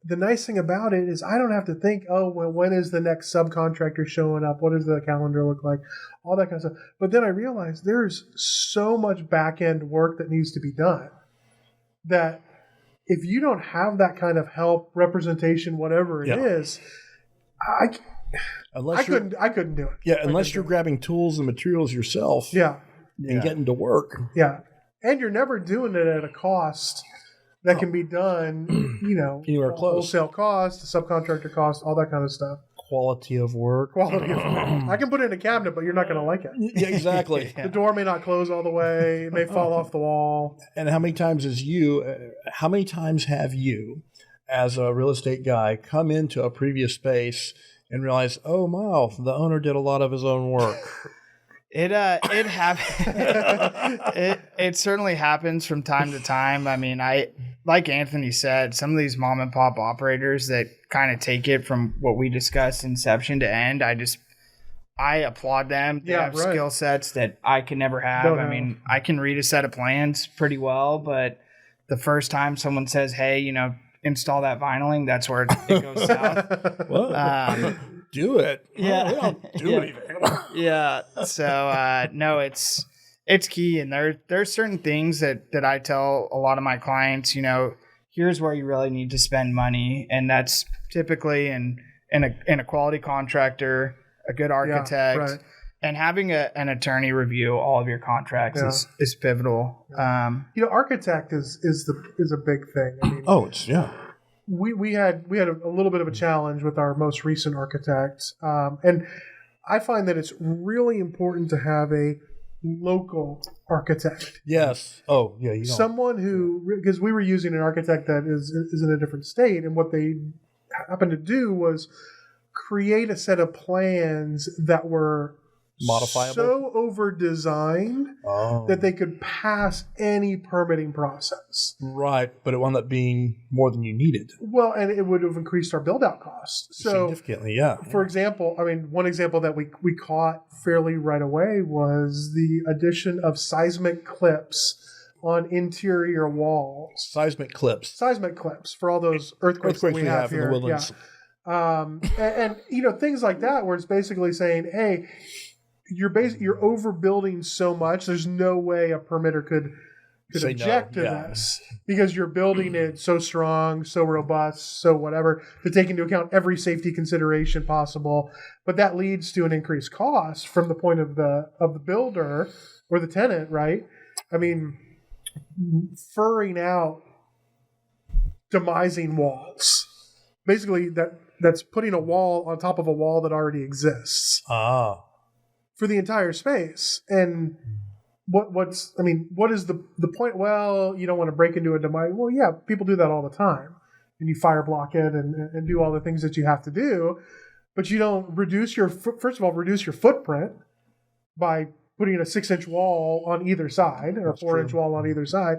Speaker 1: the nice thing about it is I don't have to think, oh, well, when is the next subcontractor showing up? What does the calendar look like? All that kind of stuff. But then I realized there's so much back-end work that needs to be done that if you don't have that kind of help, representation, whatever it is, I couldn't do it.
Speaker 2: Yeah, unless you're grabbing tools and materials yourself and getting to work.
Speaker 1: Yeah. And you're never doing it at a cost that can be done,
Speaker 2: anywhere close.
Speaker 1: Wholesale cost, subcontractor cost, all that kind of stuff.
Speaker 2: Quality of work.
Speaker 1: I can put it in a cabinet, but you're not going to like it.
Speaker 2: Yeah, exactly.
Speaker 1: The door may not close all the way. It may fall off the wall.
Speaker 2: And how many times have you, as a real estate guy, come into a previous space and realize, oh, wow, the owner did a lot of his own work?
Speaker 3: It certainly happens from time to time. I mean, like Anthony said, some of these mom and pop operators that kind of take it from what we discussed inception to end, I applaud them. They have skill sets that I can never have. I mean, I can read a set of plans pretty well, but the first time someone says, hey, install that vinyling, that's where it goes south.
Speaker 2: Well, do it.
Speaker 3: Yeah.
Speaker 2: We don't do anything.
Speaker 3: Yeah. So, no, it's key. And there's certain things that I tell a lot of my clients, here's where you really need to spend money. And that's typically in a quality contractor, a good architect, and having an attorney review all of your contracts is pivotal.
Speaker 1: Architect is a big thing. I mean, We had a little bit of a challenge with our most recent architect, and I find that it's really important to have a local architect.
Speaker 2: Yes. Oh, yeah.
Speaker 1: Someone who, because we were using an architect that is in a different state, and what they happened to do was create a set of plans that were
Speaker 2: modifiable,
Speaker 1: so over designed that they could pass any permitting process.
Speaker 2: Right, but it wound up being more than you needed.
Speaker 1: Well, and it would have increased our build out costs. So
Speaker 2: significantly, yeah.
Speaker 1: For example, one example that we caught fairly right away was the addition of seismic clips on interior walls.
Speaker 2: Seismic clips
Speaker 1: for all those earthquakes we have here
Speaker 2: in the woodlands.
Speaker 1: Yeah. And things like that, where it's basically saying, hey, you're overbuilding so much. There's no way a permitter could object to this because you're building it so strong, so robust, so whatever, to take into account every safety consideration possible. But that leads to an increased cost from the point of the builder or the tenant, right? I mean, furring out, demising walls, basically that's putting a wall on top of a wall that already exists. For the entire space. And what is the point? Well, you don't want to break into a demise. Well, yeah, people do that all the time. And you fire block it and do all the things that you have to do. But you don't reduce your footprint by putting a 6-inch wall on either side or a 4-inch wall on either side.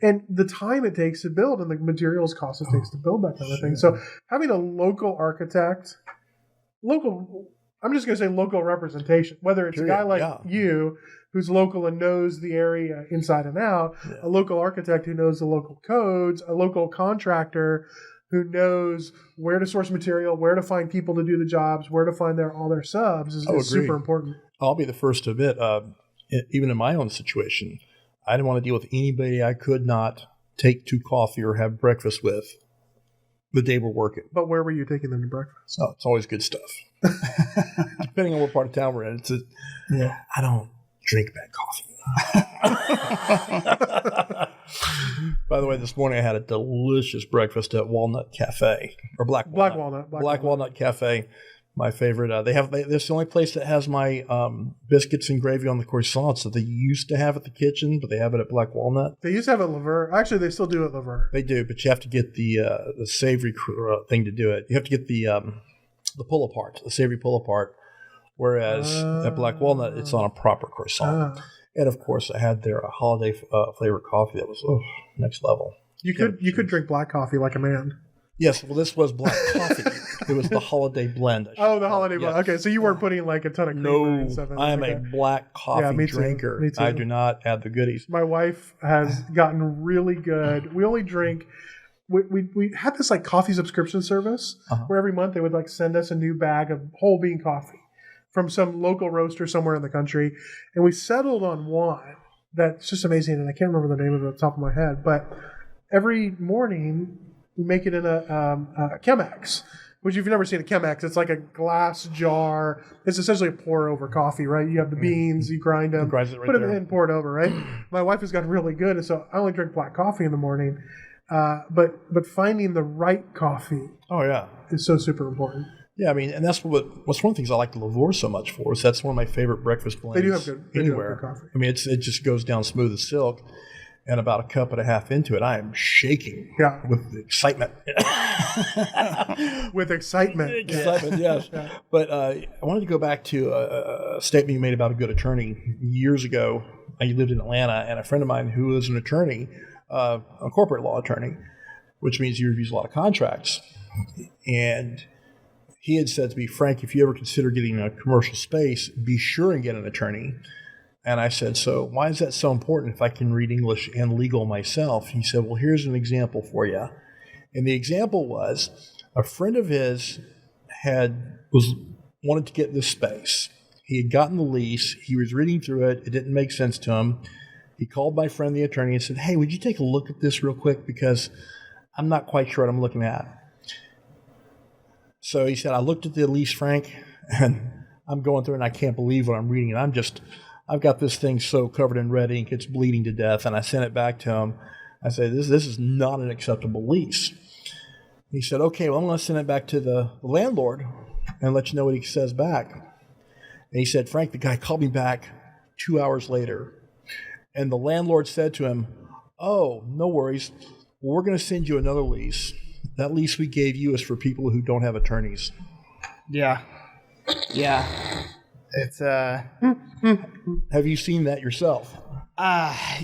Speaker 1: And the time it takes to build and the materials cost it takes to build that kind of thing. So having a local architect, I'm just going to say local representation, whether it's a guy like you who's local and knows the area inside and out, a local architect who knows the local codes, a local contractor who knows where to source material, where to find people to do the jobs, where to find all their subs is super important.
Speaker 2: I'll be the first to admit, even in my own situation, I didn't want to deal with anybody I could not take to coffee or have breakfast with. the day we're working.
Speaker 1: But where were you taking them to breakfast?
Speaker 2: Oh, it's always good stuff. Depending on what part of town we're in. I don't drink bad coffee. By the way, this morning I had a delicious breakfast at Walnut Cafe or Black Walnut Cafe. My favorite. This is the only place that has my biscuits and gravy on the croissants that they used to have at the kitchen, but they have it at Black Walnut.
Speaker 1: They used to have it at Lever. Actually, they still do it at Lever.
Speaker 2: They do, but you have to get the savory thing to do it. You have to get the pull apart, the savory pull apart. Whereas at Black Walnut, it's on a proper croissant. And of course, I had their holiday flavored coffee that was next level.
Speaker 1: You could drink black coffee like a man.
Speaker 2: Yes, well, this was black coffee. It was the holiday blend.
Speaker 1: The holiday blend. Okay, so you weren't putting like a ton of creamer and stuff in it.
Speaker 2: I am a black coffee drinker.
Speaker 1: Me too.
Speaker 2: I do not add the goodies.
Speaker 1: My wife has gotten really good. We only drink. We had this like coffee subscription service where every month they would like send us a new bag of whole bean coffee from some local roaster somewhere in the country, and we settled on one that's just amazing. And I can't remember the name of it off the top of my head, but every morning we make it in a Chemex, which if you've never seen a Chemex, it's like a glass jar. It's essentially a pour over coffee, right? You have the beans, you grind them, put them in, pour it over, right? My wife has gotten really good, and so I only drink black coffee in the morning. But finding the right coffee is so super important.
Speaker 2: Yeah, I mean, and that's what's one of the things I like Lever so much for is that's one of my favorite breakfast blends.
Speaker 1: They do have good coffee. I
Speaker 2: mean, it just goes down smooth as silk. And about a cup and a half into it, I am shaking with excitement.
Speaker 1: With excitement.
Speaker 2: Yes. Yeah. But I wanted to go back to a statement you made about a good attorney. Years ago, I lived in Atlanta, and a friend of mine who was an attorney, a corporate law attorney, which means he reviews a lot of contracts. And he had said to me, Frank, if you ever consider getting a commercial space, be sure and get an attorney. And I said, so why is that so important if I can read English and legal myself? He said, well, here's an example for you. And the example was a friend of his wanted to get this space. He had gotten the lease. He was reading through it. It didn't make sense to him. He called my friend, the attorney, and said, hey, would you take a look at this real quick? Because I'm not quite sure what I'm looking at. So he said, I looked at the lease, Frank, and I'm going through it, and I can't believe what I'm reading. And I've got this thing so covered in red ink, it's bleeding to death. And I sent it back to him. I said, this is not an acceptable lease. He said, okay, well, I'm going to send it back to the landlord and let you know what he says back. And he said, Frank, the guy called me back 2 hours later. And the landlord said to him, oh, no worries. Well, we're going to send you another lease. That lease we gave you is for people who don't have attorneys.
Speaker 3: Yeah. It's
Speaker 2: Have you seen that yourself?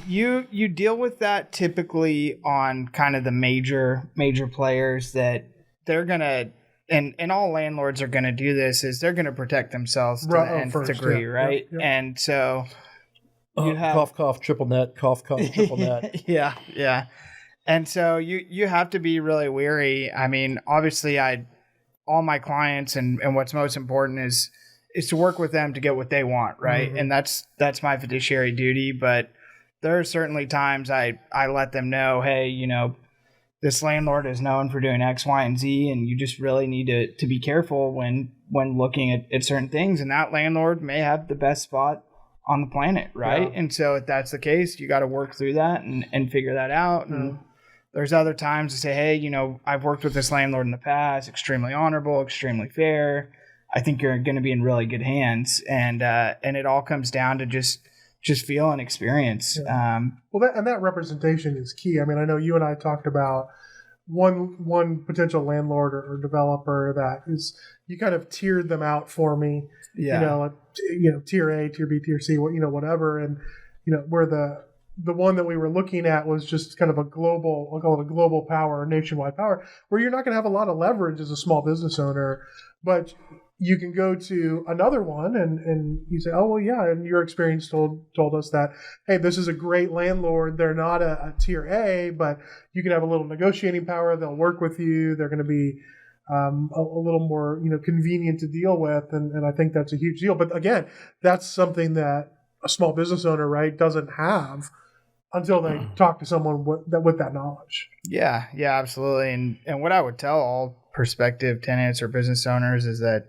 Speaker 3: You deal with that typically on kind of the major players that they're gonna, and all landlords are gonna do this, is they're gonna protect themselves to the nth degree, right? Yeah. And so you have
Speaker 2: cough, triple net, cough, triple net.
Speaker 3: yeah. And so you have to be really wary. I mean, obviously all my clients and what's most important is to work with them to get what they want, right? Mm-hmm. And that's my fiduciary duty. But there are certainly times I let them know, hey, this landlord is known for doing X, Y, and Z, and you just really need to be careful when looking at certain things. And that landlord may have the best spot on the planet, right? Yeah. And so if that's the case, you got to work through that and figure that out. And there's other times to say, hey, I've worked with this landlord in the past, extremely honorable, extremely fair. I think you're going to be in really good hands. And it all comes down to just feel and experience.
Speaker 1: Yeah. That representation is key. I mean, I know you and I talked about one potential landlord or developer that is, you kind of tiered them out for me. Yeah. Tier A, tier B, tier C, whatever. And, where the one that we were looking at was just kind of a global, I'll call it a global power, nationwide power, where you're not going to have a lot of leverage as a small business owner, but you can go to another one and you say, oh, well, yeah, and your experience told us that, hey, this is a great landlord. They're not a tier A, but you can have a little negotiating power. They'll work with you. They're going to be a little more, convenient to deal with. And I think that's a huge deal. But again, that's something that a small business owner, right, doesn't have until they talk to someone with that knowledge.
Speaker 3: Yeah, absolutely. And what I would tell all prospective tenants or business owners is that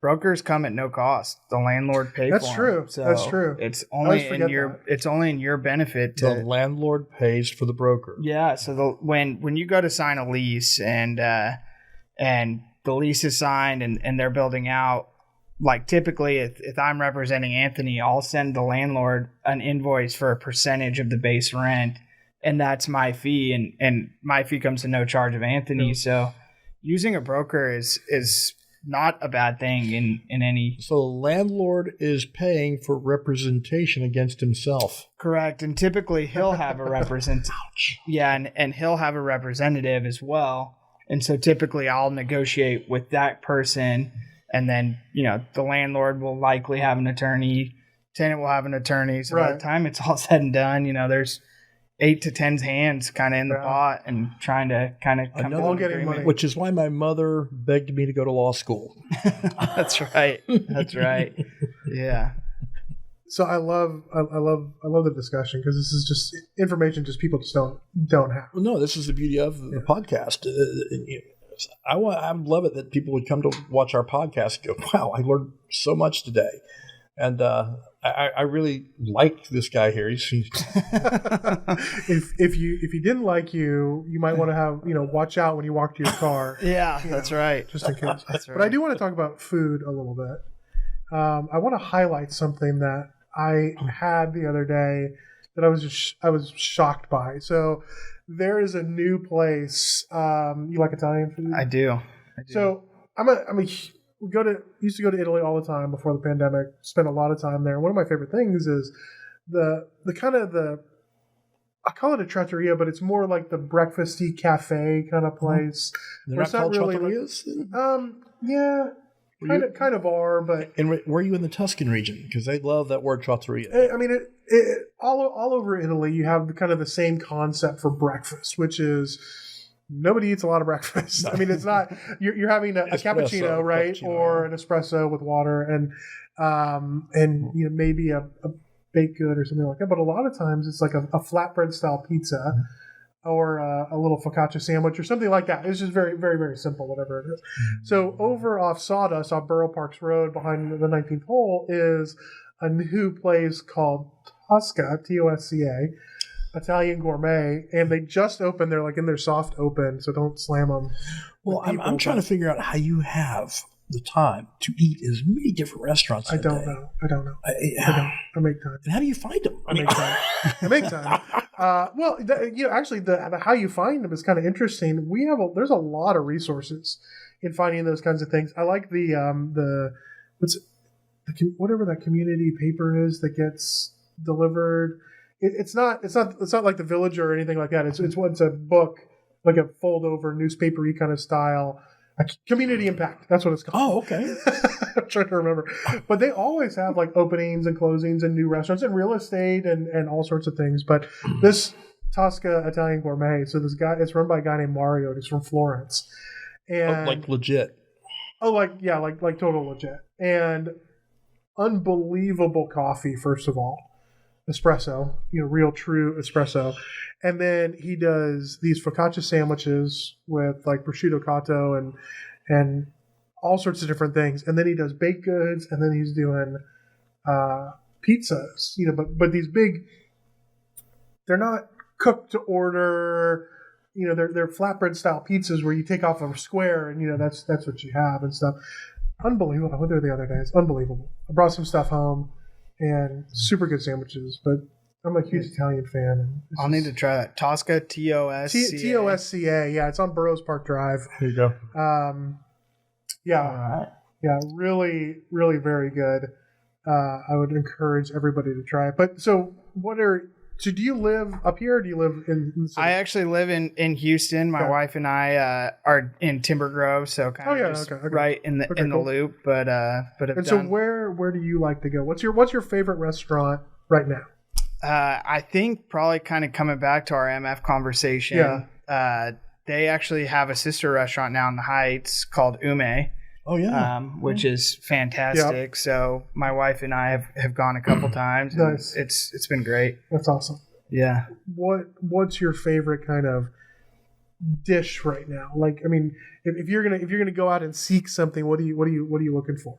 Speaker 3: brokers come at no cost. The landlord pays
Speaker 1: That's
Speaker 3: for
Speaker 1: true.
Speaker 3: them. So
Speaker 1: That's true.
Speaker 3: It's only in your benefit to
Speaker 2: the landlord pays for the broker.
Speaker 3: Yeah. So when you go to sign a lease and the lease is signed and they're building out, like typically if I'm representing Anthony, I'll send the landlord an invoice for a percentage of the base rent, and that's my fee, and my fee comes to no charge of Anthony. So using a broker is not a bad thing in any.
Speaker 2: So the landlord is paying for representation against himself.
Speaker 3: Correct. And typically he'll have a representative. Yeah, and he'll have a representative as well. And so typically I'll negotiate with that person, and then, the landlord will likely have an attorney, tenant will have an attorney. So by the time it's all said and done, there's 8 to 10 hands kind of in the pot and trying to kind of come to an agreement.
Speaker 2: Which is why my mother begged me to go to law school.
Speaker 3: That's right. That's right. Yeah.
Speaker 1: So I love the discussion, because this is just information just people just don't have.
Speaker 2: Well, no, this is the beauty of the podcast. I love it that people would come to watch our podcast and go, wow, I learned so much today. And I really like this guy here. If
Speaker 1: you didn't like you might want to have watch out when you walk to your car.
Speaker 3: Yeah, that's right.
Speaker 1: Just in case.
Speaker 3: That's right.
Speaker 1: But I do want to talk about food a little bit. I want to highlight something that I had the other day that I was shocked by. So there is a new place. You like Italian food?
Speaker 3: I do.
Speaker 1: So used to go to Italy all the time before the pandemic. Spent a lot of time there. One of my favorite things is the kind of I call it a trattoria, but it's more like the breakfasty cafe kind of place.
Speaker 2: They're not called trattorias?
Speaker 1: Yeah. Kind of are, but...
Speaker 2: And were you in the Tuscan region? Because they love that word trattoria.
Speaker 1: I mean, all over Italy, you have kind of the same concept for breakfast, which is nobody eats a lot of breakfast. No. I mean, it's not... You're having a cappuccino, right? Or an espresso with water and maybe a baked good or something like that. But a lot of times, it's like a flatbread-style pizza or a little focaccia sandwich or something like that. It's just very, very, very simple, whatever it is. So over off Sawdust, off Borough Parks Road, behind the 19th hole, is a new place called Tosca, Tosca, Italian Gourmet, and they just opened. They're like in their soft open, so don't slam them.
Speaker 2: Well, I'm trying to figure out how you have the time to eat as many different restaurants.
Speaker 1: I don't know. I make time.
Speaker 2: And how do you find them?
Speaker 1: I make time. Actually, the how you find them is kind of interesting. There's a lot of resources in finding those kinds of things. I like whatever that community paper is that gets delivered. It's not like The Village or anything like that. It's a book, like a fold over newspapery kind of style. Community Impact. That's what it's called.
Speaker 2: Oh, okay.
Speaker 1: I'm trying to remember. But they always have like openings and closings and new restaurants and real estate and all sorts of things. But this Tosca Italian Gourmet, so this guy, it's run by a guy named Mario. He's from Florence. And
Speaker 2: like legit.
Speaker 1: Oh, like total legit. And unbelievable coffee, first of all. Espresso, real true espresso. And then he does these focaccia sandwiches with like prosciutto cotto and all sorts of different things. And then he does baked goods, and then he's doing pizzas, but these big, they're not cooked to order, they're flatbread style pizzas where you take off a square and that's what you have and stuff. Unbelievable. I went there the other day. It's unbelievable. I brought some stuff home. And super good sandwiches, but I'm a huge Italian fan.
Speaker 3: I'll need to try that. Tosca, Tosca.
Speaker 1: Tosca, yeah. It's on Burroughs Park Drive.
Speaker 2: There you go.
Speaker 1: Yeah.
Speaker 3: All right.
Speaker 1: Yeah, really, really very good. I would encourage everybody to try it. But so do you live up here or do you live in the city?
Speaker 3: I actually live in Houston. My wife and I are in Timber Grove, so kind of right in the loop. But
Speaker 1: so where do you like to go? What's your favorite restaurant right now?
Speaker 3: I think probably kind of coming back to our MF conversation. Yeah. They actually have a sister restaurant now in the Heights called Ume.
Speaker 2: Oh yeah,
Speaker 3: which is fantastic. Yep. So my wife and I have gone a couple times.
Speaker 1: Nice.
Speaker 3: It's been great.
Speaker 1: That's awesome.
Speaker 3: Yeah.
Speaker 1: What's your favorite kind of dish right now? Like, I mean, if you're gonna go out and seek something, what are you looking for?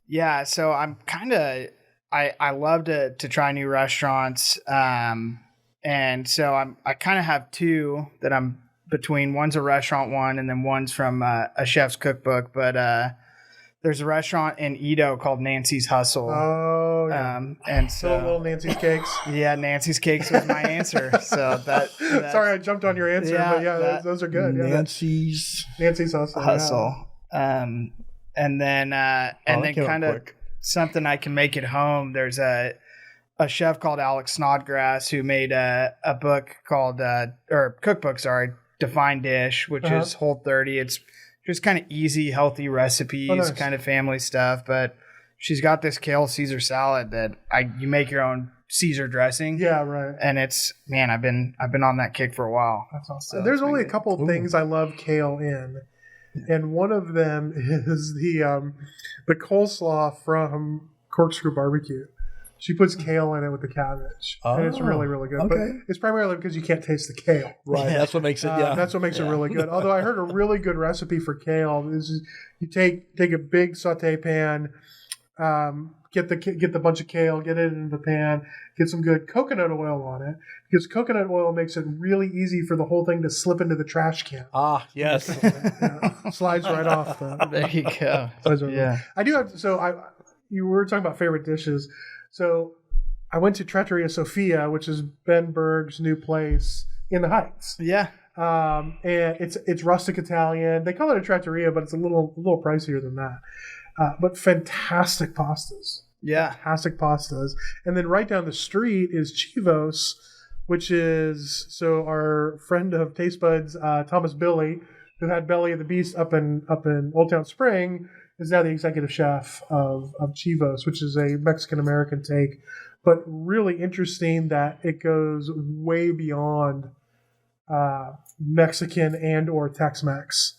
Speaker 3: Yeah, so I'm kind of I love to try new restaurants, and so I kind of have two that I'm between. One's a restaurant one, and then one's from a chef's cookbook. But there's a restaurant in Edo called Nancy's Hustle.
Speaker 1: Oh, yeah.
Speaker 3: And so
Speaker 1: little Nancy's Cakes.
Speaker 3: Yeah, Nancy's Cakes was my answer. So that
Speaker 1: sorry, I jumped on your answer, but those are good.
Speaker 2: Nancy's
Speaker 3: Hustle.
Speaker 1: Yeah.
Speaker 3: And then kind of something I can make at home. There's a chef called Alex Snodgrass who made a book called or cookbook, Define Dish, which is Whole30. It's just kind of easy, healthy recipes, kind of family stuff. But she's got this kale Caesar salad that you make your own Caesar dressing.
Speaker 1: Yeah, right.
Speaker 3: And it's, man, I've been on that kick for a while.
Speaker 1: That's awesome. So there's only a couple of things I love kale in. And one of them is the coleslaw from Corkscrew Barbecue. She puts kale in it with the cabbage, and it's really, really good.
Speaker 2: Okay.
Speaker 1: But it's primarily because you can't taste the kale.
Speaker 2: Right, that's what makes it.
Speaker 1: That's what makes it really good. Although I heard a really good recipe for kale is you take a big saute pan, get the bunch of kale, get it into the pan, get some good coconut oil on it, because coconut oil makes it really easy for the whole thing to slip into the trash can.
Speaker 2: Ah, yes,
Speaker 1: slides right off.
Speaker 3: There you go.
Speaker 1: Yeah, I do have. So you were talking about favorite dishes. So I went to Trattoria Sofia, which is Ben Berg's new place in the Heights.
Speaker 3: Yeah.
Speaker 1: And it's rustic Italian. They call it a trattoria, but it's a little pricier than that. But fantastic pastas.
Speaker 3: Yeah.
Speaker 1: Fantastic pastas. And then right down the street is Chivos, which is our friend of Taste Buds, Thomas Billy, who had Belly of the Beast up in Old Town Spring, is now the executive chef of Chivos, which is a Mexican-American take, but really interesting that it goes way beyond Mexican and or Tex-Mex.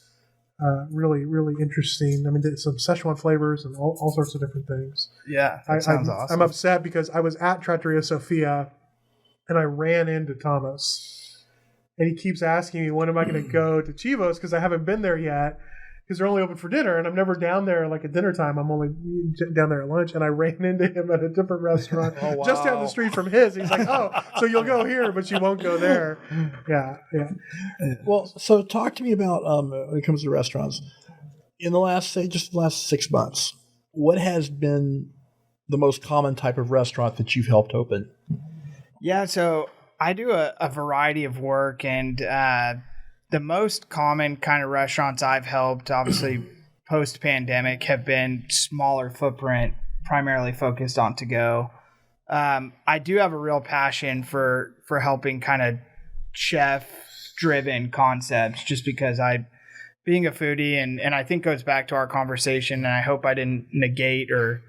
Speaker 1: Really, really interesting. I mean, there's some Szechuan flavors and all sorts of different things.
Speaker 3: Yeah, that sounds awesome.
Speaker 1: I'm upset because I was at Trattoria Sofia and I ran into Thomas. And he keeps asking me, when am I going to go to Chivos? Because I haven't been there yet. Because they're only open for dinner, and I'm never down there like at dinner time. I'm only down there at lunch, and I ran into him at a different restaurant just down the street from his. He's like, "Oh, so you'll go here, but you won't go there." Yeah.
Speaker 2: Well, so talk to me about when it comes to restaurants. In the last 6 months, what has been the most common type of restaurant that you've helped open?
Speaker 3: Yeah, so I do a variety of work, and the most common kind of restaurants I've helped, obviously post-pandemic, have been smaller footprint, primarily focused on to-go. I do have a real passion for helping kind of chef-driven concepts, just because being a foodie, and I think goes back to our conversation, and I hope I didn't negate or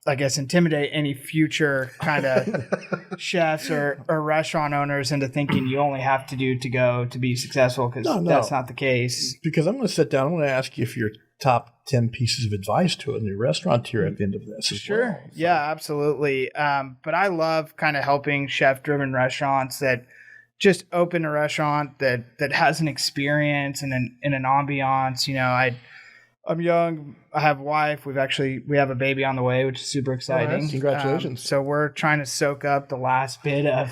Speaker 3: I guess intimidate any future kind of chefs or restaurant owners into thinking you only have to do to-go to be successful, because that's not the case.
Speaker 2: Because I'm going to sit down, I'm going to ask you for your top 10 pieces of advice to a new restaurateur at the end of this as
Speaker 3: Sure.
Speaker 2: well. So.
Speaker 3: Yeah, absolutely. But I love kind of helping chef-driven restaurants that just open a restaurant that has an experience and an ambiance. You know, I'm young. I have a wife. We have a baby on the way, which is super exciting.
Speaker 2: Nice. Congratulations.
Speaker 3: So we're trying to soak up the last bit of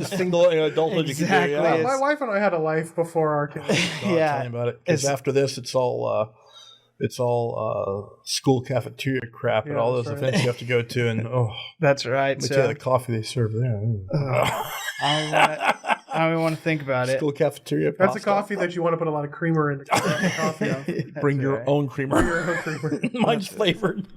Speaker 2: single adulthood.
Speaker 3: Exactly.
Speaker 2: You can do,
Speaker 1: My wife and I had a life before our kids.
Speaker 3: Yeah.
Speaker 2: Tell me about it. Because after this, it's all school cafeteria crap and all those events you have to go to. And
Speaker 3: that's right.
Speaker 2: Let me tell you the coffee they serve there.
Speaker 3: I don't want to think about it.
Speaker 2: School cafeteria.
Speaker 1: That's
Speaker 2: pasta.
Speaker 1: a coffee that you want to put a lot of creamer in.
Speaker 2: Bring your own creamer.
Speaker 1: Bring your own creamer.
Speaker 2: Mine's flavored.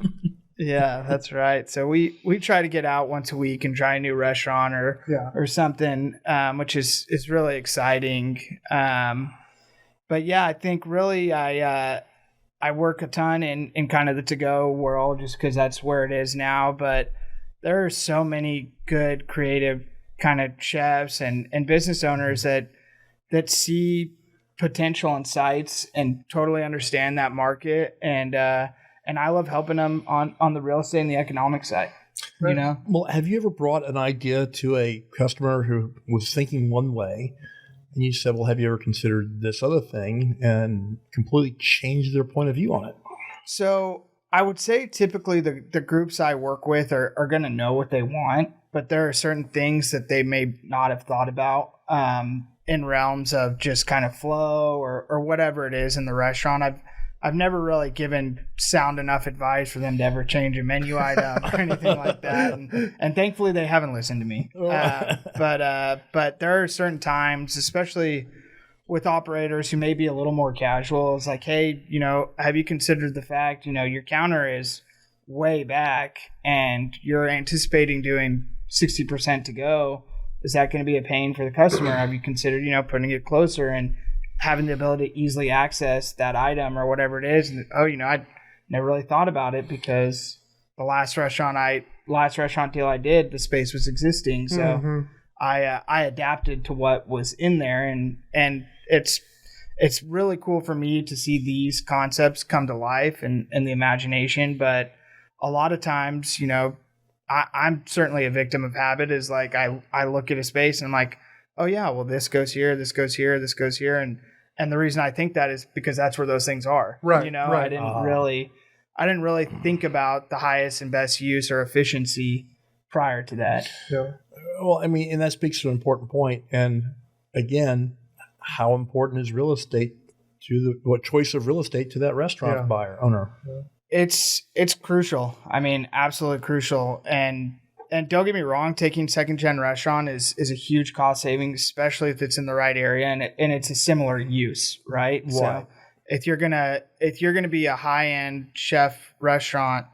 Speaker 3: Yeah, that's right. So we try to get out once a week and try a new restaurant or something, which is really exciting. But yeah, I think really I work a ton in kind of the to-go world just because that's where it is now. But there are so many good creative kind of chefs and business owners that see potential in sites and totally understand that market. And I love helping them on the real estate and the economic side. You know?
Speaker 2: Well, have you ever brought an idea to a customer who was thinking one way, and you said, well, have you ever considered this other thing, and completely changed their point of view on it?
Speaker 3: So I would say typically the groups I work with are going to know what they want, but there are certain things that they may not have thought about in realms of just kind of flow or whatever it is in the restaurant. I've never really given sound enough advice for them to ever change a menu item or anything like that. And thankfully they haven't listened to me. But there are certain times, especially with operators who may be a little more casual, it's like, hey, have you considered the fact, your counter is way back and you're anticipating doing 60% to go. Is that going to be a pain for the customer? Have you considered, putting it closer and having the ability to easily access that item or whatever it is? And, I never really thought about it because the last restaurant deal I did, the space was existing. So I adapted to what was in there, and it's really cool for me to see these concepts come to life and the imagination. But a lot of times, I'm certainly a victim of habit. Is like I look at a space and I'm like, oh yeah, well this goes here, this goes here, this goes here, and the reason I think that is because that's where those things are.
Speaker 1: Right.
Speaker 3: Right. I didn't really think about the highest and best use or efficiency prior to that.
Speaker 1: Yeah.
Speaker 2: Well, I mean, and that speaks to an important point. And again, how important is real estate what choice of real estate to that restaurant owner? Yeah.
Speaker 3: It's crucial. I mean, absolutely crucial. And don't get me wrong, taking second gen restaurant is a huge cost saving, especially if it's in the right area and it's a similar use, right?
Speaker 2: Right.
Speaker 3: So if you're gonna be a high end chef restaurant,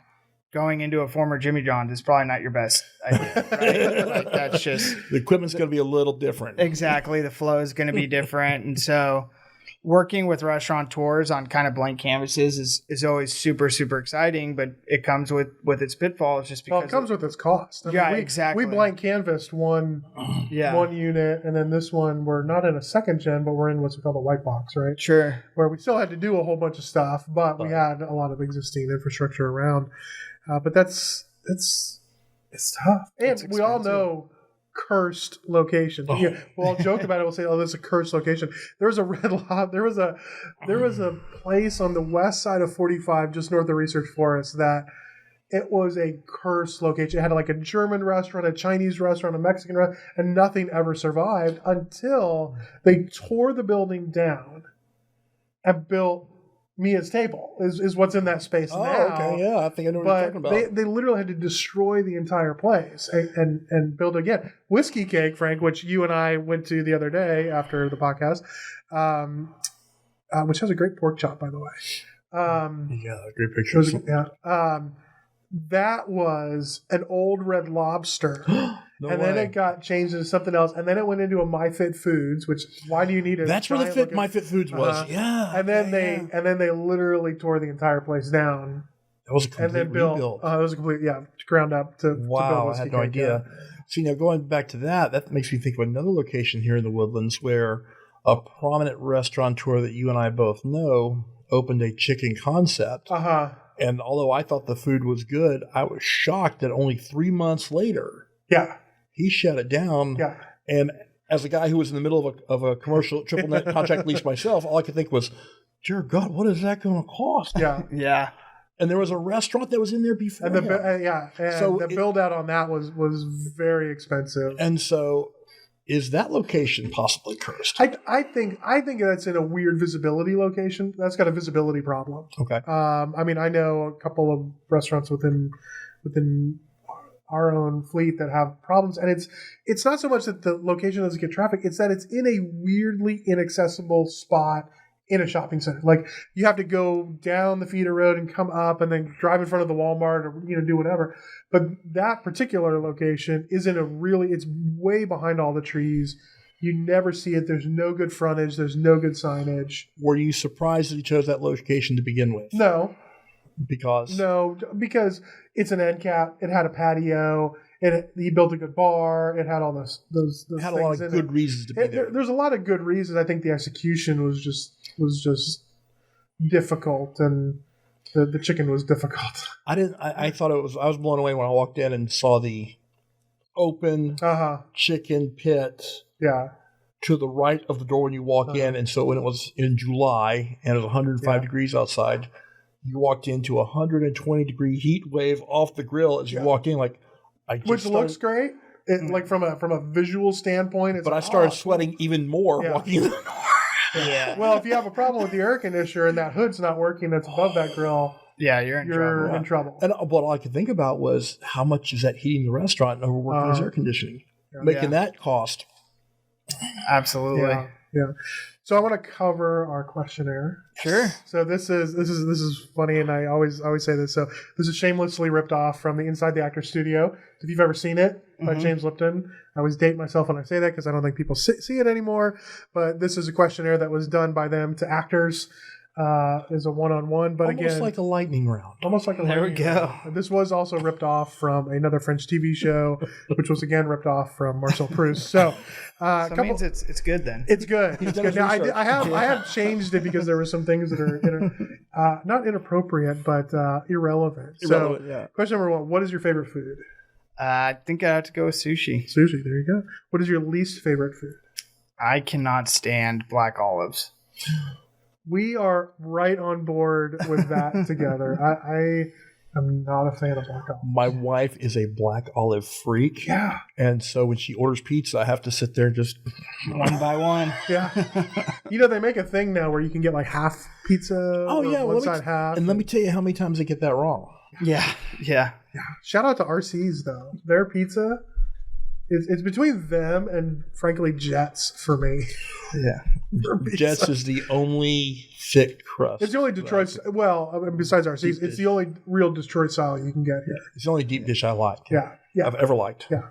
Speaker 3: going into a former Jimmy John's is probably not your best idea, right? Like that's just
Speaker 2: the equipment's going to be a little different.
Speaker 3: Exactly, the flow is going to be different, and so working with restaurateurs on kind of blank canvases is always super, super exciting, but it comes with its pitfalls just because
Speaker 1: it comes with its cost.
Speaker 3: Exactly.
Speaker 1: We blank canvassed one unit, and then this one we're not in a second gen, but we're in what's called a white box, right?
Speaker 3: Sure.
Speaker 1: Where we still had to do a whole bunch of stuff, but we had a lot of existing infrastructure around. But it's tough, and we all know cursed location.
Speaker 2: Oh.
Speaker 1: Yeah, we'll all joke about it. We'll say, "Oh, this is a cursed location." There was a red lot. There was a place on the west side of 45, just north of Research Forest, that it was a cursed location. It had like a German restaurant, a Chinese restaurant, a Mexican restaurant, and nothing ever survived until they tore the building down and built Mia's Table is what's in that space now.
Speaker 2: Okay, yeah, I think I know what you're talking about.
Speaker 1: They literally had to destroy the entire place and build again. Whiskey Cake, Frank, which you and I went to the other day after the podcast, which has a great pork chop, by the way.
Speaker 2: Great pictures.
Speaker 1: That was an old Red Lobster.
Speaker 2: No
Speaker 1: and
Speaker 2: way.
Speaker 1: then it got changed into something else, and then it went into a My Fit Foods. Which why do you need it?
Speaker 2: That's where the My Fit Foods was. Yeah,
Speaker 1: and then they literally tore the entire place down.
Speaker 2: That was a complete rebuild.
Speaker 1: It was a complete ground up to build.
Speaker 2: I had no idea. See, now going back to that makes me think of another location here in the Woodlands where a prominent restaurateur that you and I both know opened a chicken concept. And although I thought the food was good, I was shocked that only 3 months later, he shut it down.
Speaker 1: Yeah.
Speaker 2: And as a guy who was in the middle of a commercial triple net contract lease myself, all I could think was, dear God, what is that going to cost?
Speaker 1: Yeah.
Speaker 3: Yeah.
Speaker 2: And there was a restaurant that was in there before.
Speaker 1: And the build out on that was very expensive.
Speaker 2: And so, is that location possibly cursed?
Speaker 1: I think that's in a weird visibility location. That's got a visibility problem.
Speaker 2: Okay.
Speaker 1: I mean, I know a couple of restaurants within our own fleet that have problems, and it's not so much that the location doesn't get traffic; it's that it's in a weirdly inaccessible spot in a shopping center. Like you have to go down the feeder road and come up, and then drive in front of the Walmart, or do whatever. But that particular location is in it's way behind all the trees. You never see it. There's no good frontage. There's no good signage.
Speaker 2: Were you surprised that you chose that location to begin with?
Speaker 1: No.
Speaker 2: Because
Speaker 1: it's an end cap. It had a patio. He built a good bar. It had all those
Speaker 2: it had a lot of good reasons to be there.
Speaker 1: There's a lot of good reasons. I think the execution was just difficult, and The chicken was difficult.
Speaker 2: I thought it was. I was blown away when I walked in and saw the open chicken pit.
Speaker 1: Yeah.
Speaker 2: To the right of the door when you walk in, and so when it was in July and it was 105 degrees outside, you walked into a 120-degree heat wave off the grill as you walk in. Which looks great, like from a visual standpoint. It's I started sweating even more walking in the door.
Speaker 3: Yeah.
Speaker 1: Well, if you have a problem with the air conditioner and that hood's not working, that's above that grill.
Speaker 3: Yeah, you're in trouble.
Speaker 2: And what all I could think about was how much is that heating the restaurant and overworking his air conditioning, making that cost.
Speaker 3: Absolutely.
Speaker 1: Yeah. So I want to cover our questionnaire.
Speaker 3: Sure.
Speaker 1: So this is funny, and I always say this. So this is shamelessly ripped off from the Inside the Actor Studio. If you've ever seen it by James Lipton, I always date myself when I say that because I don't think people see it anymore. But this is a questionnaire that was done by them to actors. Is a one-on-one, but
Speaker 2: almost like a lightning round.
Speaker 3: There we go.
Speaker 1: This was also ripped off from another French TV show, which was again ripped off from Marcel Proust. So,
Speaker 3: it means it's good then.
Speaker 1: It's good. It's good. Now I have changed it because there were some things that are not inappropriate, but irrelevant. So, question number 1: what is your favorite food?
Speaker 3: I think I have to go with sushi.
Speaker 1: Sushi. There you go. What is your least favorite food?
Speaker 3: I cannot stand black olives.
Speaker 1: We are right on board with that together. I am not a fan of black olives.
Speaker 2: My wife is a black olive freak.
Speaker 1: Yeah.
Speaker 2: And so when she orders pizza, I have to sit there just
Speaker 3: one by one.
Speaker 1: Yeah. They make a thing now where you can get like half pizza.
Speaker 2: Oh, yeah.
Speaker 1: One side half.
Speaker 2: And let me tell you how many times they get that wrong.
Speaker 3: Yeah.
Speaker 1: Shout out to RC's, though. Their pizza, it's between them and, frankly, Jets for me.
Speaker 2: Yeah. Jets is the only thick crust.
Speaker 1: It's the only Detroit. Besides RC's, it's the only real Detroit style you can get here.
Speaker 2: It's the only deep dish I like.
Speaker 1: Yeah.
Speaker 2: I've ever liked.
Speaker 1: Yeah.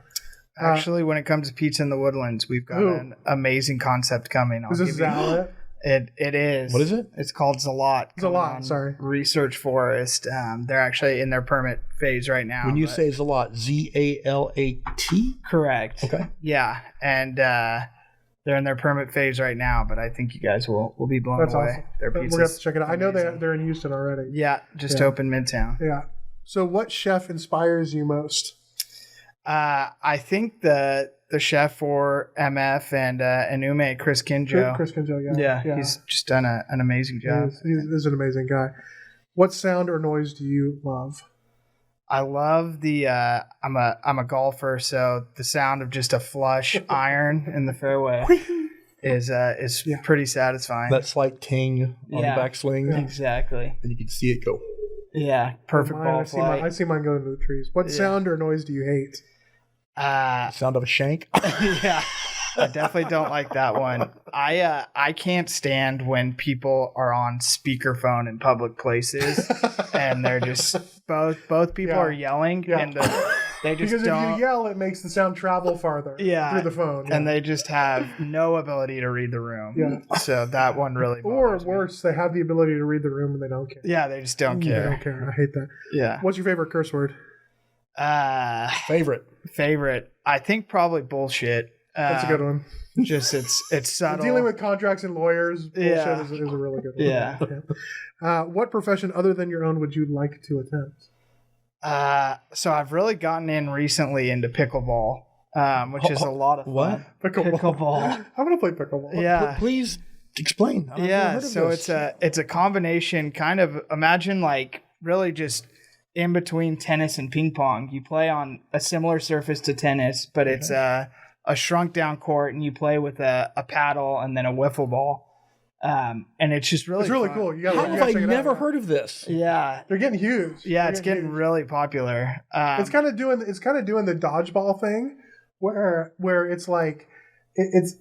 Speaker 3: Actually, when it comes to Pizza in the Woodlands, we've got an amazing concept coming.
Speaker 1: Is this Zalat?
Speaker 3: It is.
Speaker 2: What is it?
Speaker 3: It's called Zalat.
Speaker 1: Zalat, sorry.
Speaker 3: Research Forest. They're actually in their permit phase right now.
Speaker 2: When you say Zalat, Z-A-L-A-T?
Speaker 3: Correct.
Speaker 2: Okay.
Speaker 3: Yeah, and they're in their permit phase right now, but I think you guys will be blown away.
Speaker 1: Awesome.
Speaker 3: Their
Speaker 1: We're going to have to check it out. I know they're in Houston already.
Speaker 3: Yeah, just opened Midtown.
Speaker 1: Yeah. So what chef inspires you most?
Speaker 3: I think the chef for MF and Ume, Chris Kinjo.
Speaker 1: Chris Kinjo,
Speaker 3: yeah. He's just done an amazing job.
Speaker 1: He's an amazing guy. What sound or noise do you love?
Speaker 3: I love the I'm a golfer, so the sound of just a flush iron in the fairway is pretty satisfying.
Speaker 2: That slight ting on the backswing.
Speaker 3: Yeah. Exactly.
Speaker 2: And you can see it go.
Speaker 3: Yeah, perfect ball flight.
Speaker 1: I see mine go into the trees. What sound or noise do you hate?
Speaker 2: Sound of a shank.
Speaker 3: Yeah, I definitely don't like that one. I can't stand when people are on speakerphone in public places and they're just both people are yelling and they just
Speaker 1: because
Speaker 3: don't.
Speaker 1: If you yell, it makes the sound travel farther through the phone,
Speaker 3: and they just have no ability to read the room.
Speaker 1: Yeah.
Speaker 3: So that one really.
Speaker 1: Or worse, they have the ability to read the room and they don't care.
Speaker 3: Yeah, they just don't care.
Speaker 1: They don't care. I hate that.
Speaker 3: Yeah.
Speaker 1: What's your favorite curse word?
Speaker 2: Favorite.
Speaker 3: I think probably bullshit.
Speaker 1: That's a good one.
Speaker 3: Just it's subtle.
Speaker 1: Dealing with contracts and lawyers, bullshit is a really good one.
Speaker 3: Yeah.
Speaker 1: What profession other than your own would you like to attempt?
Speaker 3: So I've really gotten in recently into pickleball, which is a lot of fun.
Speaker 2: What?
Speaker 3: Pickleball.
Speaker 1: I'm gonna play pickleball.
Speaker 3: Yeah.
Speaker 2: Please explain.
Speaker 3: So it's a combination. Kind of imagine like really just in between tennis and ping pong. You play on a similar surface to tennis, but it's a shrunk down court, and you play with a paddle and then a wiffle ball. And it's just really fun.
Speaker 1: Cool.
Speaker 2: How have I never heard of this?
Speaker 3: Yeah,
Speaker 1: they're getting huge.
Speaker 3: Yeah, it's getting really popular.
Speaker 1: It's kind of doing the dodgeball thing, where it's like it's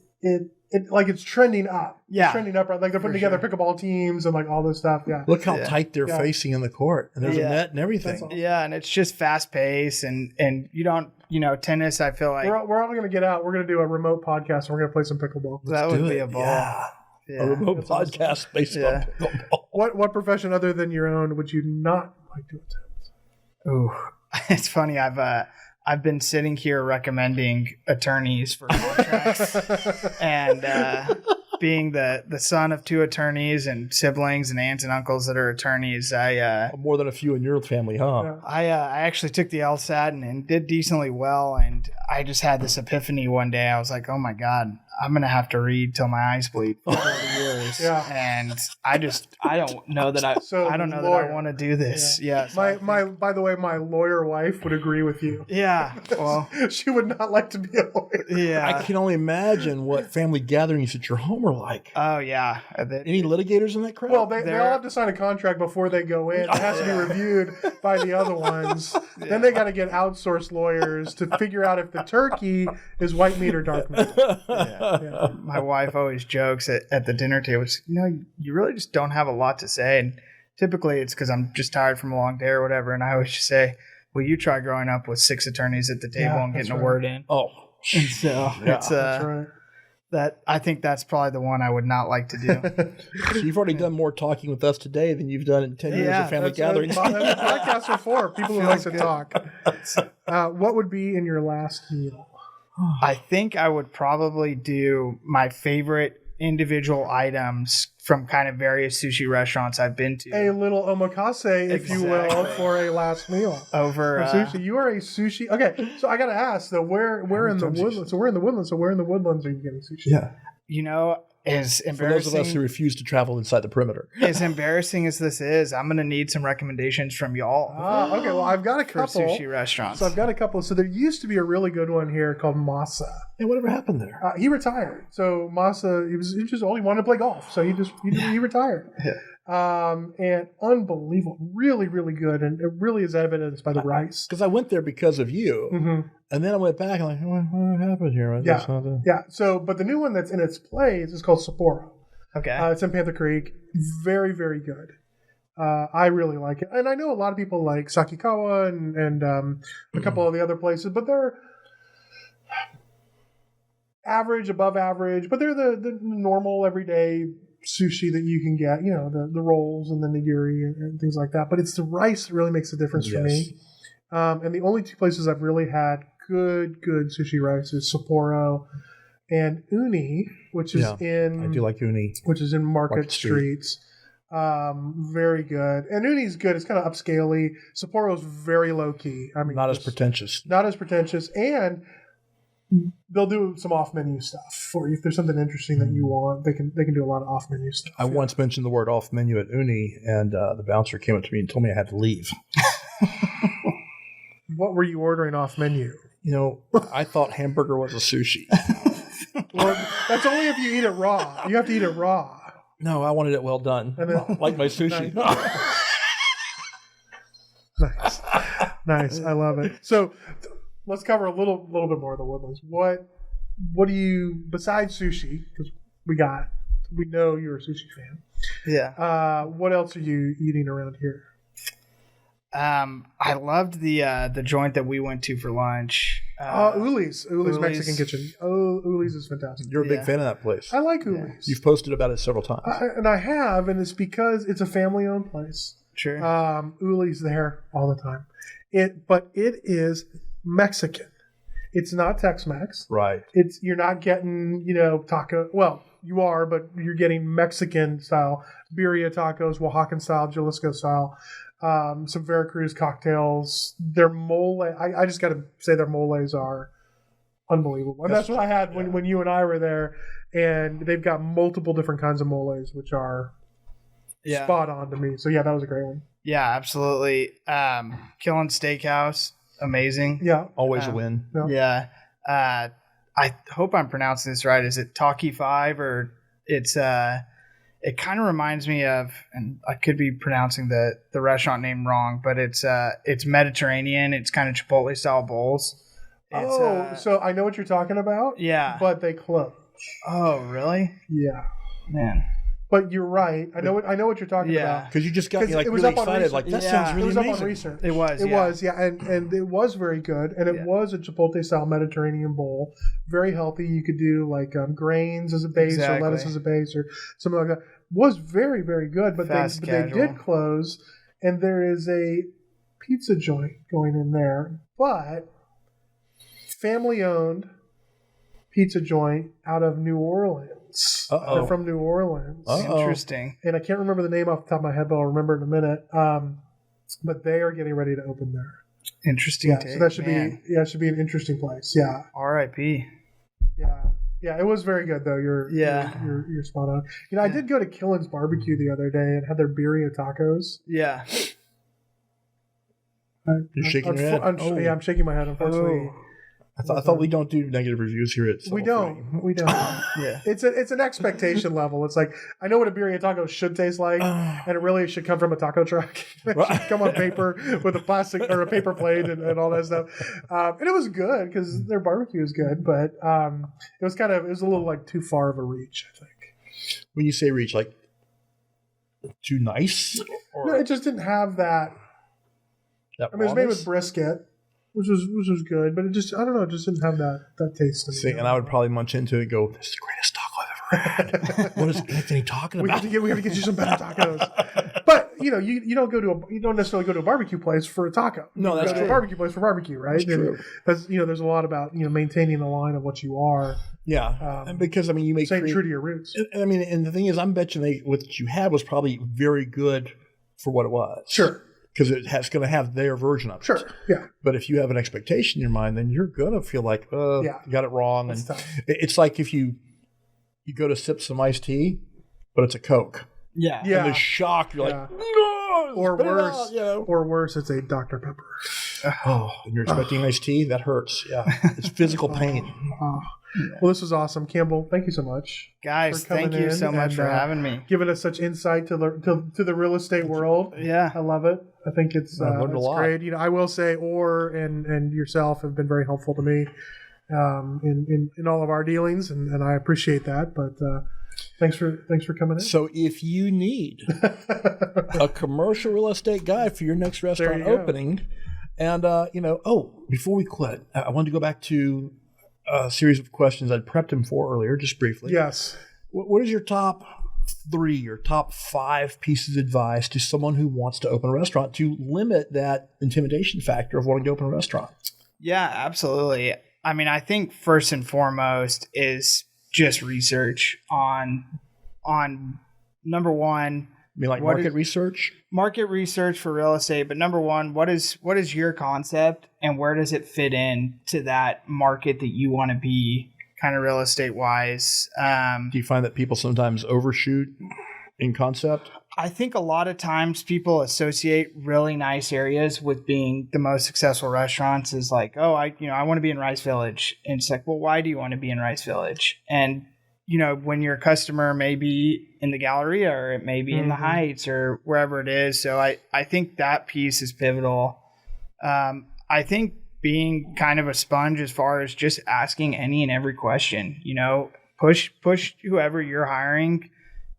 Speaker 1: trending up.
Speaker 3: Yeah,
Speaker 1: it's trending up. Right? Like they're putting together pickleball teams and like all this stuff. Yeah,
Speaker 2: look how tight they're facing in the court, and there's a net and everything.
Speaker 1: Awesome.
Speaker 3: Yeah, and it's just fast paced, and you don't. Tennis, I feel like
Speaker 1: we're all going to get out. We're going to do a remote podcast, and we're going to play some pickleball.
Speaker 3: That would be a ball.
Speaker 2: Yeah. A remote podcast based on pickleball.
Speaker 1: What profession other than your own would you not like to attempt?
Speaker 3: Ooh, it's funny. I've been sitting here recommending attorneys for contracts, and being the son of 2 attorneys and siblings and aunts and uncles that are attorneys,
Speaker 2: More than a few in your family, huh?
Speaker 1: Yeah.
Speaker 3: I actually took the LSAT and did decently well, and I just had this epiphany one day. I was like, oh my God, I'm going to have to read till my eyes bleed for 40 years.
Speaker 1: Yeah.
Speaker 3: And I don't know that I want to do this. Yeah. So
Speaker 1: By the way, my lawyer wife would agree with you.
Speaker 3: yeah. Well,
Speaker 1: She would not like to be a lawyer.
Speaker 3: yeah.
Speaker 2: I can only imagine what family gatherings at your home are like.
Speaker 3: Oh yeah.
Speaker 2: Any litigators in that crowd?
Speaker 1: Well, they all have to sign a contract before they go in. It has to be reviewed by the other ones. Then they got to get outsourced lawyers to figure out if the turkey is white meat or dark meat.
Speaker 3: Yeah. My wife always jokes at the dinner table, she's like, you really just don't have a lot to say. And typically it's because I'm just tired from a long day or whatever. And I always just say, well, you try growing up with 6 attorneys at the table and getting a word in.
Speaker 2: Oh,
Speaker 3: And so it's
Speaker 1: That's right.
Speaker 3: that I think that's probably the one I would not like to do.
Speaker 2: so you've already done more talking with us today than you've done in 10 years of family gatherings.
Speaker 1: That's what podcasts are for. People who like to talk. What would be in your last meal?
Speaker 3: I think I would probably do my favorite individual items from kind of various sushi restaurants I've been to.
Speaker 1: A little omakase, if you will,
Speaker 3: Exactly.
Speaker 1: for a last meal.
Speaker 3: Over
Speaker 1: Of sushi. You are a sushi. Okay, so I got to ask though, where in the woodlands? So we're in the woodlands. So where in the woodlands are you getting sushi?
Speaker 2: Yeah.
Speaker 3: you know, as
Speaker 2: For those of us who
Speaker 3: embarrassing
Speaker 2: refuse to travel inside the perimeter.
Speaker 3: as embarrassing as this is, I'm gonna need some recommendations from y'all
Speaker 1: Okay. Well, I've got a
Speaker 3: for
Speaker 1: couple.
Speaker 3: sushi restaurants.
Speaker 1: So I've got a couple. So there used to be a really good one here called Masa.
Speaker 2: Hey, whatever happened there?
Speaker 1: He retired. So Masa, he was just old. He wanted to play golf, so he retired. And unbelievable, really, really good, and it really is evidenced by the rice.
Speaker 2: Because I went there because of you, and then I went back and like, what happened here?
Speaker 1: Yeah. So, but the new one that's in its place is called Sapporo.
Speaker 3: Okay.
Speaker 1: It's in Panther Creek. Very, very good. I really like it, and I know a lot of people like Sakikawa and a couple of the other places, but they're average, above average, but they're the normal everyday sushi that you can get, you know, the rolls and the nigiri and things like that. But it's the rice that really makes a difference for me. And the only two places I've really had good sushi rice is Sapporo and Uni, which is in
Speaker 2: I do like uni,
Speaker 1: which is in Market Streets. Very good. And Uni's good. It's kind of upscaley. Sapporo's very low key. I mean,
Speaker 2: not as pretentious.
Speaker 1: Not as pretentious, and they'll do some off-menu stuff for you. If there's something interesting that you want, they can do a lot of off-menu stuff.
Speaker 2: I once mentioned the word off menu at Uni, and the bouncer came up to me and told me I had to leave.
Speaker 1: What were you ordering off-menu?
Speaker 2: You know, I thought hamburger was a sushi.
Speaker 1: Well, that's only if you eat it raw. You have to eat it raw.
Speaker 2: No, I wanted it well done,
Speaker 1: And then-
Speaker 2: like my sushi.
Speaker 1: Nice. I love it. So let's cover a little bit more of the woodlands. What do you, besides sushi, because we know you're a sushi fan.
Speaker 3: Yeah.
Speaker 1: What else are you eating around here?
Speaker 3: I loved the joint that we went to for lunch.
Speaker 1: Uli's Mexican Kitchen. Oh, Uli's is fantastic.
Speaker 2: You're a big fan of that place.
Speaker 1: I like Uli's.
Speaker 2: You've posted about it several times.
Speaker 1: I have, and it's because it's a family-owned place.
Speaker 3: Sure.
Speaker 1: Uli's there all the time. But it is Mexican. It's not Tex-Mex.
Speaker 2: Right.
Speaker 1: You're not getting, taco. Well, you are, but you're getting Mexican style birria tacos, Oaxacan style, Jalisco style. Some Veracruz cocktails. Their mole, I just got to say their moles are unbelievable. And that's what I had when you and I were there. And they've got multiple different kinds of moles, which are spot on to me. So, yeah, that was a great one.
Speaker 3: Yeah, absolutely. Killing Steakhouse, amazing.
Speaker 1: Yeah.
Speaker 2: Always a win.
Speaker 3: Yeah. I hope I'm pronouncing this right. Is it Talkie 5 or it's it kind of reminds me of, and I could be pronouncing the restaurant name wrong, but it's Mediterranean. It's kind of Chipotle style bowls.
Speaker 1: So I know what you're talking about.
Speaker 3: Yeah.
Speaker 1: But they closed.
Speaker 3: Oh, really?
Speaker 1: Yeah.
Speaker 3: Man.
Speaker 1: But you're right. I know what you're talking about.
Speaker 2: Because you just got me like
Speaker 1: it was
Speaker 2: really
Speaker 1: up on
Speaker 2: excited.
Speaker 1: research.
Speaker 2: Like that
Speaker 3: Yeah.
Speaker 2: sounds really
Speaker 1: It was
Speaker 2: amazing.
Speaker 1: up on research.
Speaker 3: It was.
Speaker 1: It was, yeah, and it was very good, and it was a Chipotle style Mediterranean bowl, very healthy. You could do like grains as a base or lettuce as a base or something like that. Was very, very good, but they did close, and there is a pizza joint going in there, but family owned, pizza joint out of New Orleans. They're from New Orleans.
Speaker 3: Interesting.
Speaker 1: And I can't remember the name off the top of my head, but I'll remember in a minute. But they are getting ready to open there.
Speaker 3: Interesting.
Speaker 1: So that should be an interesting place. Yeah.
Speaker 3: R.I.P.
Speaker 1: Yeah, it was very good though. You're spot on. I did go to Killen's Barbecue the other day and had their birria tacos.
Speaker 3: Yeah.
Speaker 2: You're shaking your head.
Speaker 1: I'm shaking my head. Unfortunately,
Speaker 2: I thought we don't do negative reviews here at
Speaker 1: We don't. Yeah. It's an expectation level. It's like, I know what a birria taco should taste like, and it really should come from a taco truck. It should come on paper with a plastic or a paper plate and all that stuff. And it was good because their barbecue is good, but it was a little like too far of a reach, I think.
Speaker 2: When you say reach, like too nice? Or?
Speaker 1: No, it just didn't have that. It was made with brisket, which was good, but it just, I don't know, it just didn't have that taste.
Speaker 2: See, and I would probably munch into it and go, "This is the greatest taco I've ever had." What is Anthony talking about?
Speaker 1: We have to get you some better tacos. But you don't necessarily go to a barbecue place for a taco.
Speaker 2: No, that's
Speaker 1: true.
Speaker 2: true.
Speaker 1: To a barbecue place for barbecue, right?
Speaker 2: That's true.
Speaker 1: That's there's a lot about maintaining the line of what you are.
Speaker 2: Yeah, and because you make
Speaker 1: staying true to your roots.
Speaker 2: And the thing is, I'm betting what you had was probably very good for what it was.
Speaker 1: Sure.
Speaker 2: Because it's going to have their version of it.
Speaker 1: Sure, yeah.
Speaker 2: But if you have an expectation in your mind, then you're going to feel like, you got it wrong. And it's like if you go to sip some iced tea, but it's a Coke.
Speaker 3: Yeah.
Speaker 2: And the shock, you're like, no!
Speaker 1: Or worse, it's a Dr. Pepper.
Speaker 2: And you're expecting iced tea? That hurts. Yeah. It's physical pain.
Speaker 1: Well, this was awesome. Campbell, thank you so much.
Speaker 3: Guys, thank you so much for having me.
Speaker 1: Giving us such insight to the real estate world.
Speaker 3: Yeah.
Speaker 1: I love it. I think it's great. I will say ORR and yourself have been very helpful to me in all of our dealings, and I appreciate that. But thanks for coming in.
Speaker 2: So if you need a commercial real estate guy for your next restaurant opening, and before we quit, I wanted to go back to a series of questions I'd prepped him for earlier, just briefly.
Speaker 1: Yes.
Speaker 2: What is your top 3 or top 5 pieces of advice to someone who wants to open a restaurant to limit that intimidation factor of wanting to open a restaurant?
Speaker 3: Yeah, absolutely. I mean, I think first and foremost is just research on number one.
Speaker 2: You mean like market research?
Speaker 3: Market research for real estate. But number one, what is your concept and where does it fit in to that market that you want to be kind of real estate wise?
Speaker 2: Do you find that people sometimes overshoot in concept?
Speaker 3: I think a lot of times people associate really nice areas with being the most successful restaurants is like, oh, I want to be in Rice Village. And it's like, well, why do you want to be in Rice Village? And when your customer may be in the Galleria or it may be in the Heights or wherever it is. So I think that piece is pivotal. I think being kind of a sponge as far as just asking any and every question, push whoever you're hiring.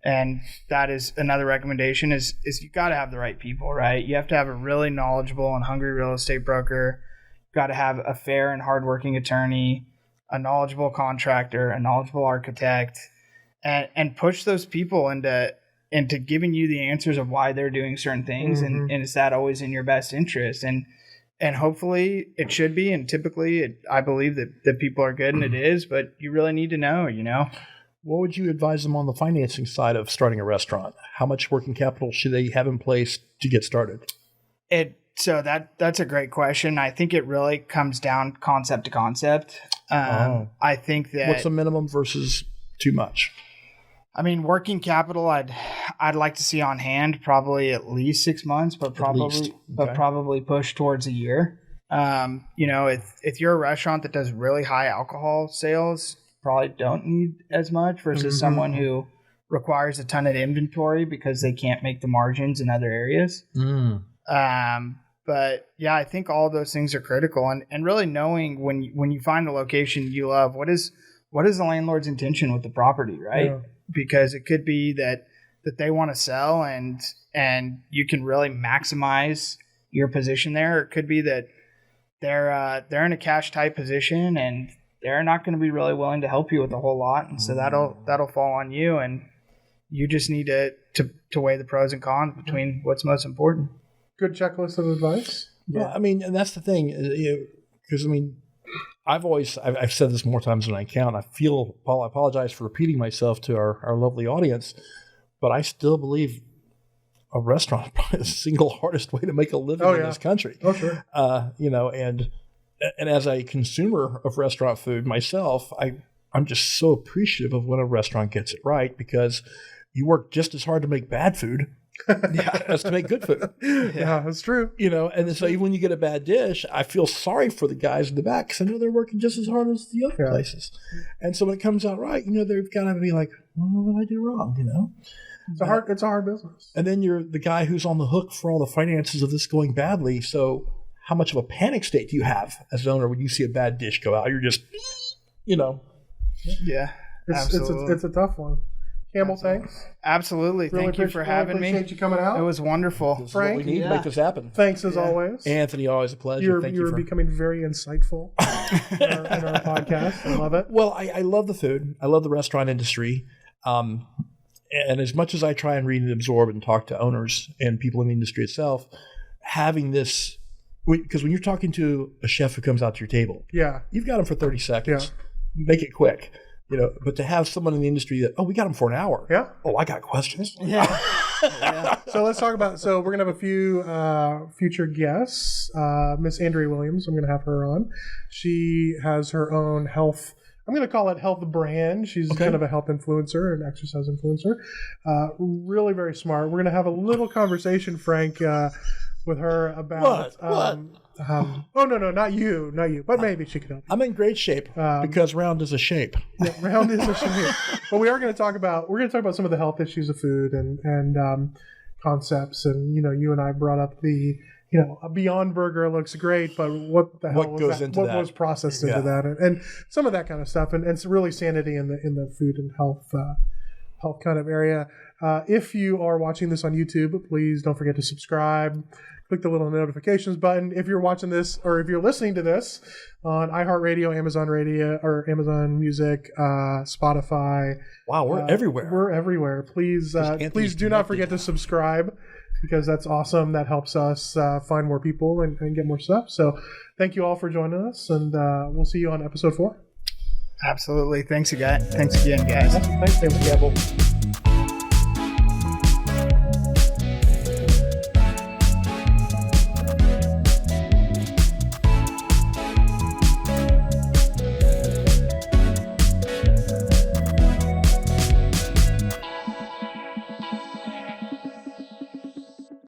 Speaker 3: And that is another recommendation is you got to have the right people, right? You have to have a really knowledgeable and hungry real estate broker. You've got to have a fair and hardworking attorney, a knowledgeable contractor, a knowledgeable architect, and push those people into giving you the answers of why they're doing certain things. And is that always in your best interest? And hopefully it should be. And typically I believe that people are good and it is, but you really need to know,
Speaker 2: What would you advise them on the financing side of starting a restaurant? How much working capital should they have in place to get started?
Speaker 3: So that's a great question. I think it really comes down concept to concept. I think that
Speaker 2: what's the minimum versus too much?
Speaker 3: I mean, working capital, I'd like to see on hand probably at least 6 months, but probably push towards a year. If you're a restaurant that does really high alcohol sales, probably don't need as much versus someone who requires a ton of inventory because they can't make the margins in other areas. But yeah, I think all those things are critical and really knowing when you find a location you love, what is the landlord's intention with the property, right? Yeah. Because it could be that they want to sell and you can really maximize your position there. It could be that they're in a cash type position and they're not going to be really willing to help you with a whole lot. And so that'll fall on you. And you just need to weigh the pros and cons between what's most important. Good checklist of advice.
Speaker 2: Yeah. I mean, and that's the thing, because I've said this more times than I count. I apologize for repeating myself to our lovely audience, but I still believe a restaurant is probably the single hardest way to make a living in this country.
Speaker 1: Oh, sure.
Speaker 2: And as a consumer of restaurant food myself, I'm just so appreciative of when a restaurant gets it right, because you work just as hard to make bad food as to make good food.
Speaker 1: Yeah, that's true.
Speaker 2: And so even when you get a bad dish, I feel sorry for the guys in the back, because I know they're working just as hard as the other places. And so when it comes out right, they've got to be like, what did I do wrong?
Speaker 1: It's a hard business.
Speaker 2: And then you're the guy who's on the hook for all the finances of this going badly. So how much of a panic state do you have as an owner when you see a bad dish go out? You're just,
Speaker 3: Yeah,
Speaker 1: it's a tough one. Campbell, thanks.
Speaker 3: Absolutely. Thank you for having me.
Speaker 1: Appreciate you coming out.
Speaker 3: It was wonderful.
Speaker 2: This Frank, is what we need to make this happen.
Speaker 1: Thanks as always.
Speaker 2: Anthony, always a pleasure.
Speaker 1: You're becoming very insightful in our podcast. I love it.
Speaker 2: Well, I love the food. I love the restaurant industry. And as much as I try and read and absorb and talk to owners and people in the industry itself, having this, because when you're talking to a chef who comes out to your table, you've got them for 30 seconds.
Speaker 1: Yeah.
Speaker 2: Make it quick. But to have someone in the industry that, we got them for an hour.
Speaker 1: Yeah.
Speaker 2: Oh, I got questions.
Speaker 3: Yeah.
Speaker 1: So let's talk about, we're going to have a few future guests. Miss Andrea Williams, I'm going to have her on. She has her own health, I'm going to call it health brand. She's kind of a health influencer, an exercise influencer. Really very smart. We're going to have a little conversation, Frank, with her about...
Speaker 2: What?
Speaker 1: No, not you, but maybe she could help you.
Speaker 2: I'm in great shape because round is a shape.
Speaker 1: Yeah, round is a shape. But we are going to talk about some of the health issues of food and concepts. And you and I brought up the a Beyond Burger looks great, but what the hell was that? What was processed into that, and some of that kind of stuff, and it's really sanity in the food and health kind of area. If you are watching this on YouTube, please don't forget to subscribe. Click the little notifications button. If you're watching this or if you're listening to this on iHeartRadio, Amazon Radio, or Amazon Music, Spotify.
Speaker 2: Wow, we're everywhere.
Speaker 1: We're everywhere. Please do not forget to subscribe, because that's awesome. That helps us find more people and get more stuff. So thank you all for joining us, and we'll see you on episode 4.
Speaker 3: Absolutely. Thanks again, guys.
Speaker 1: Thanks, Campbell.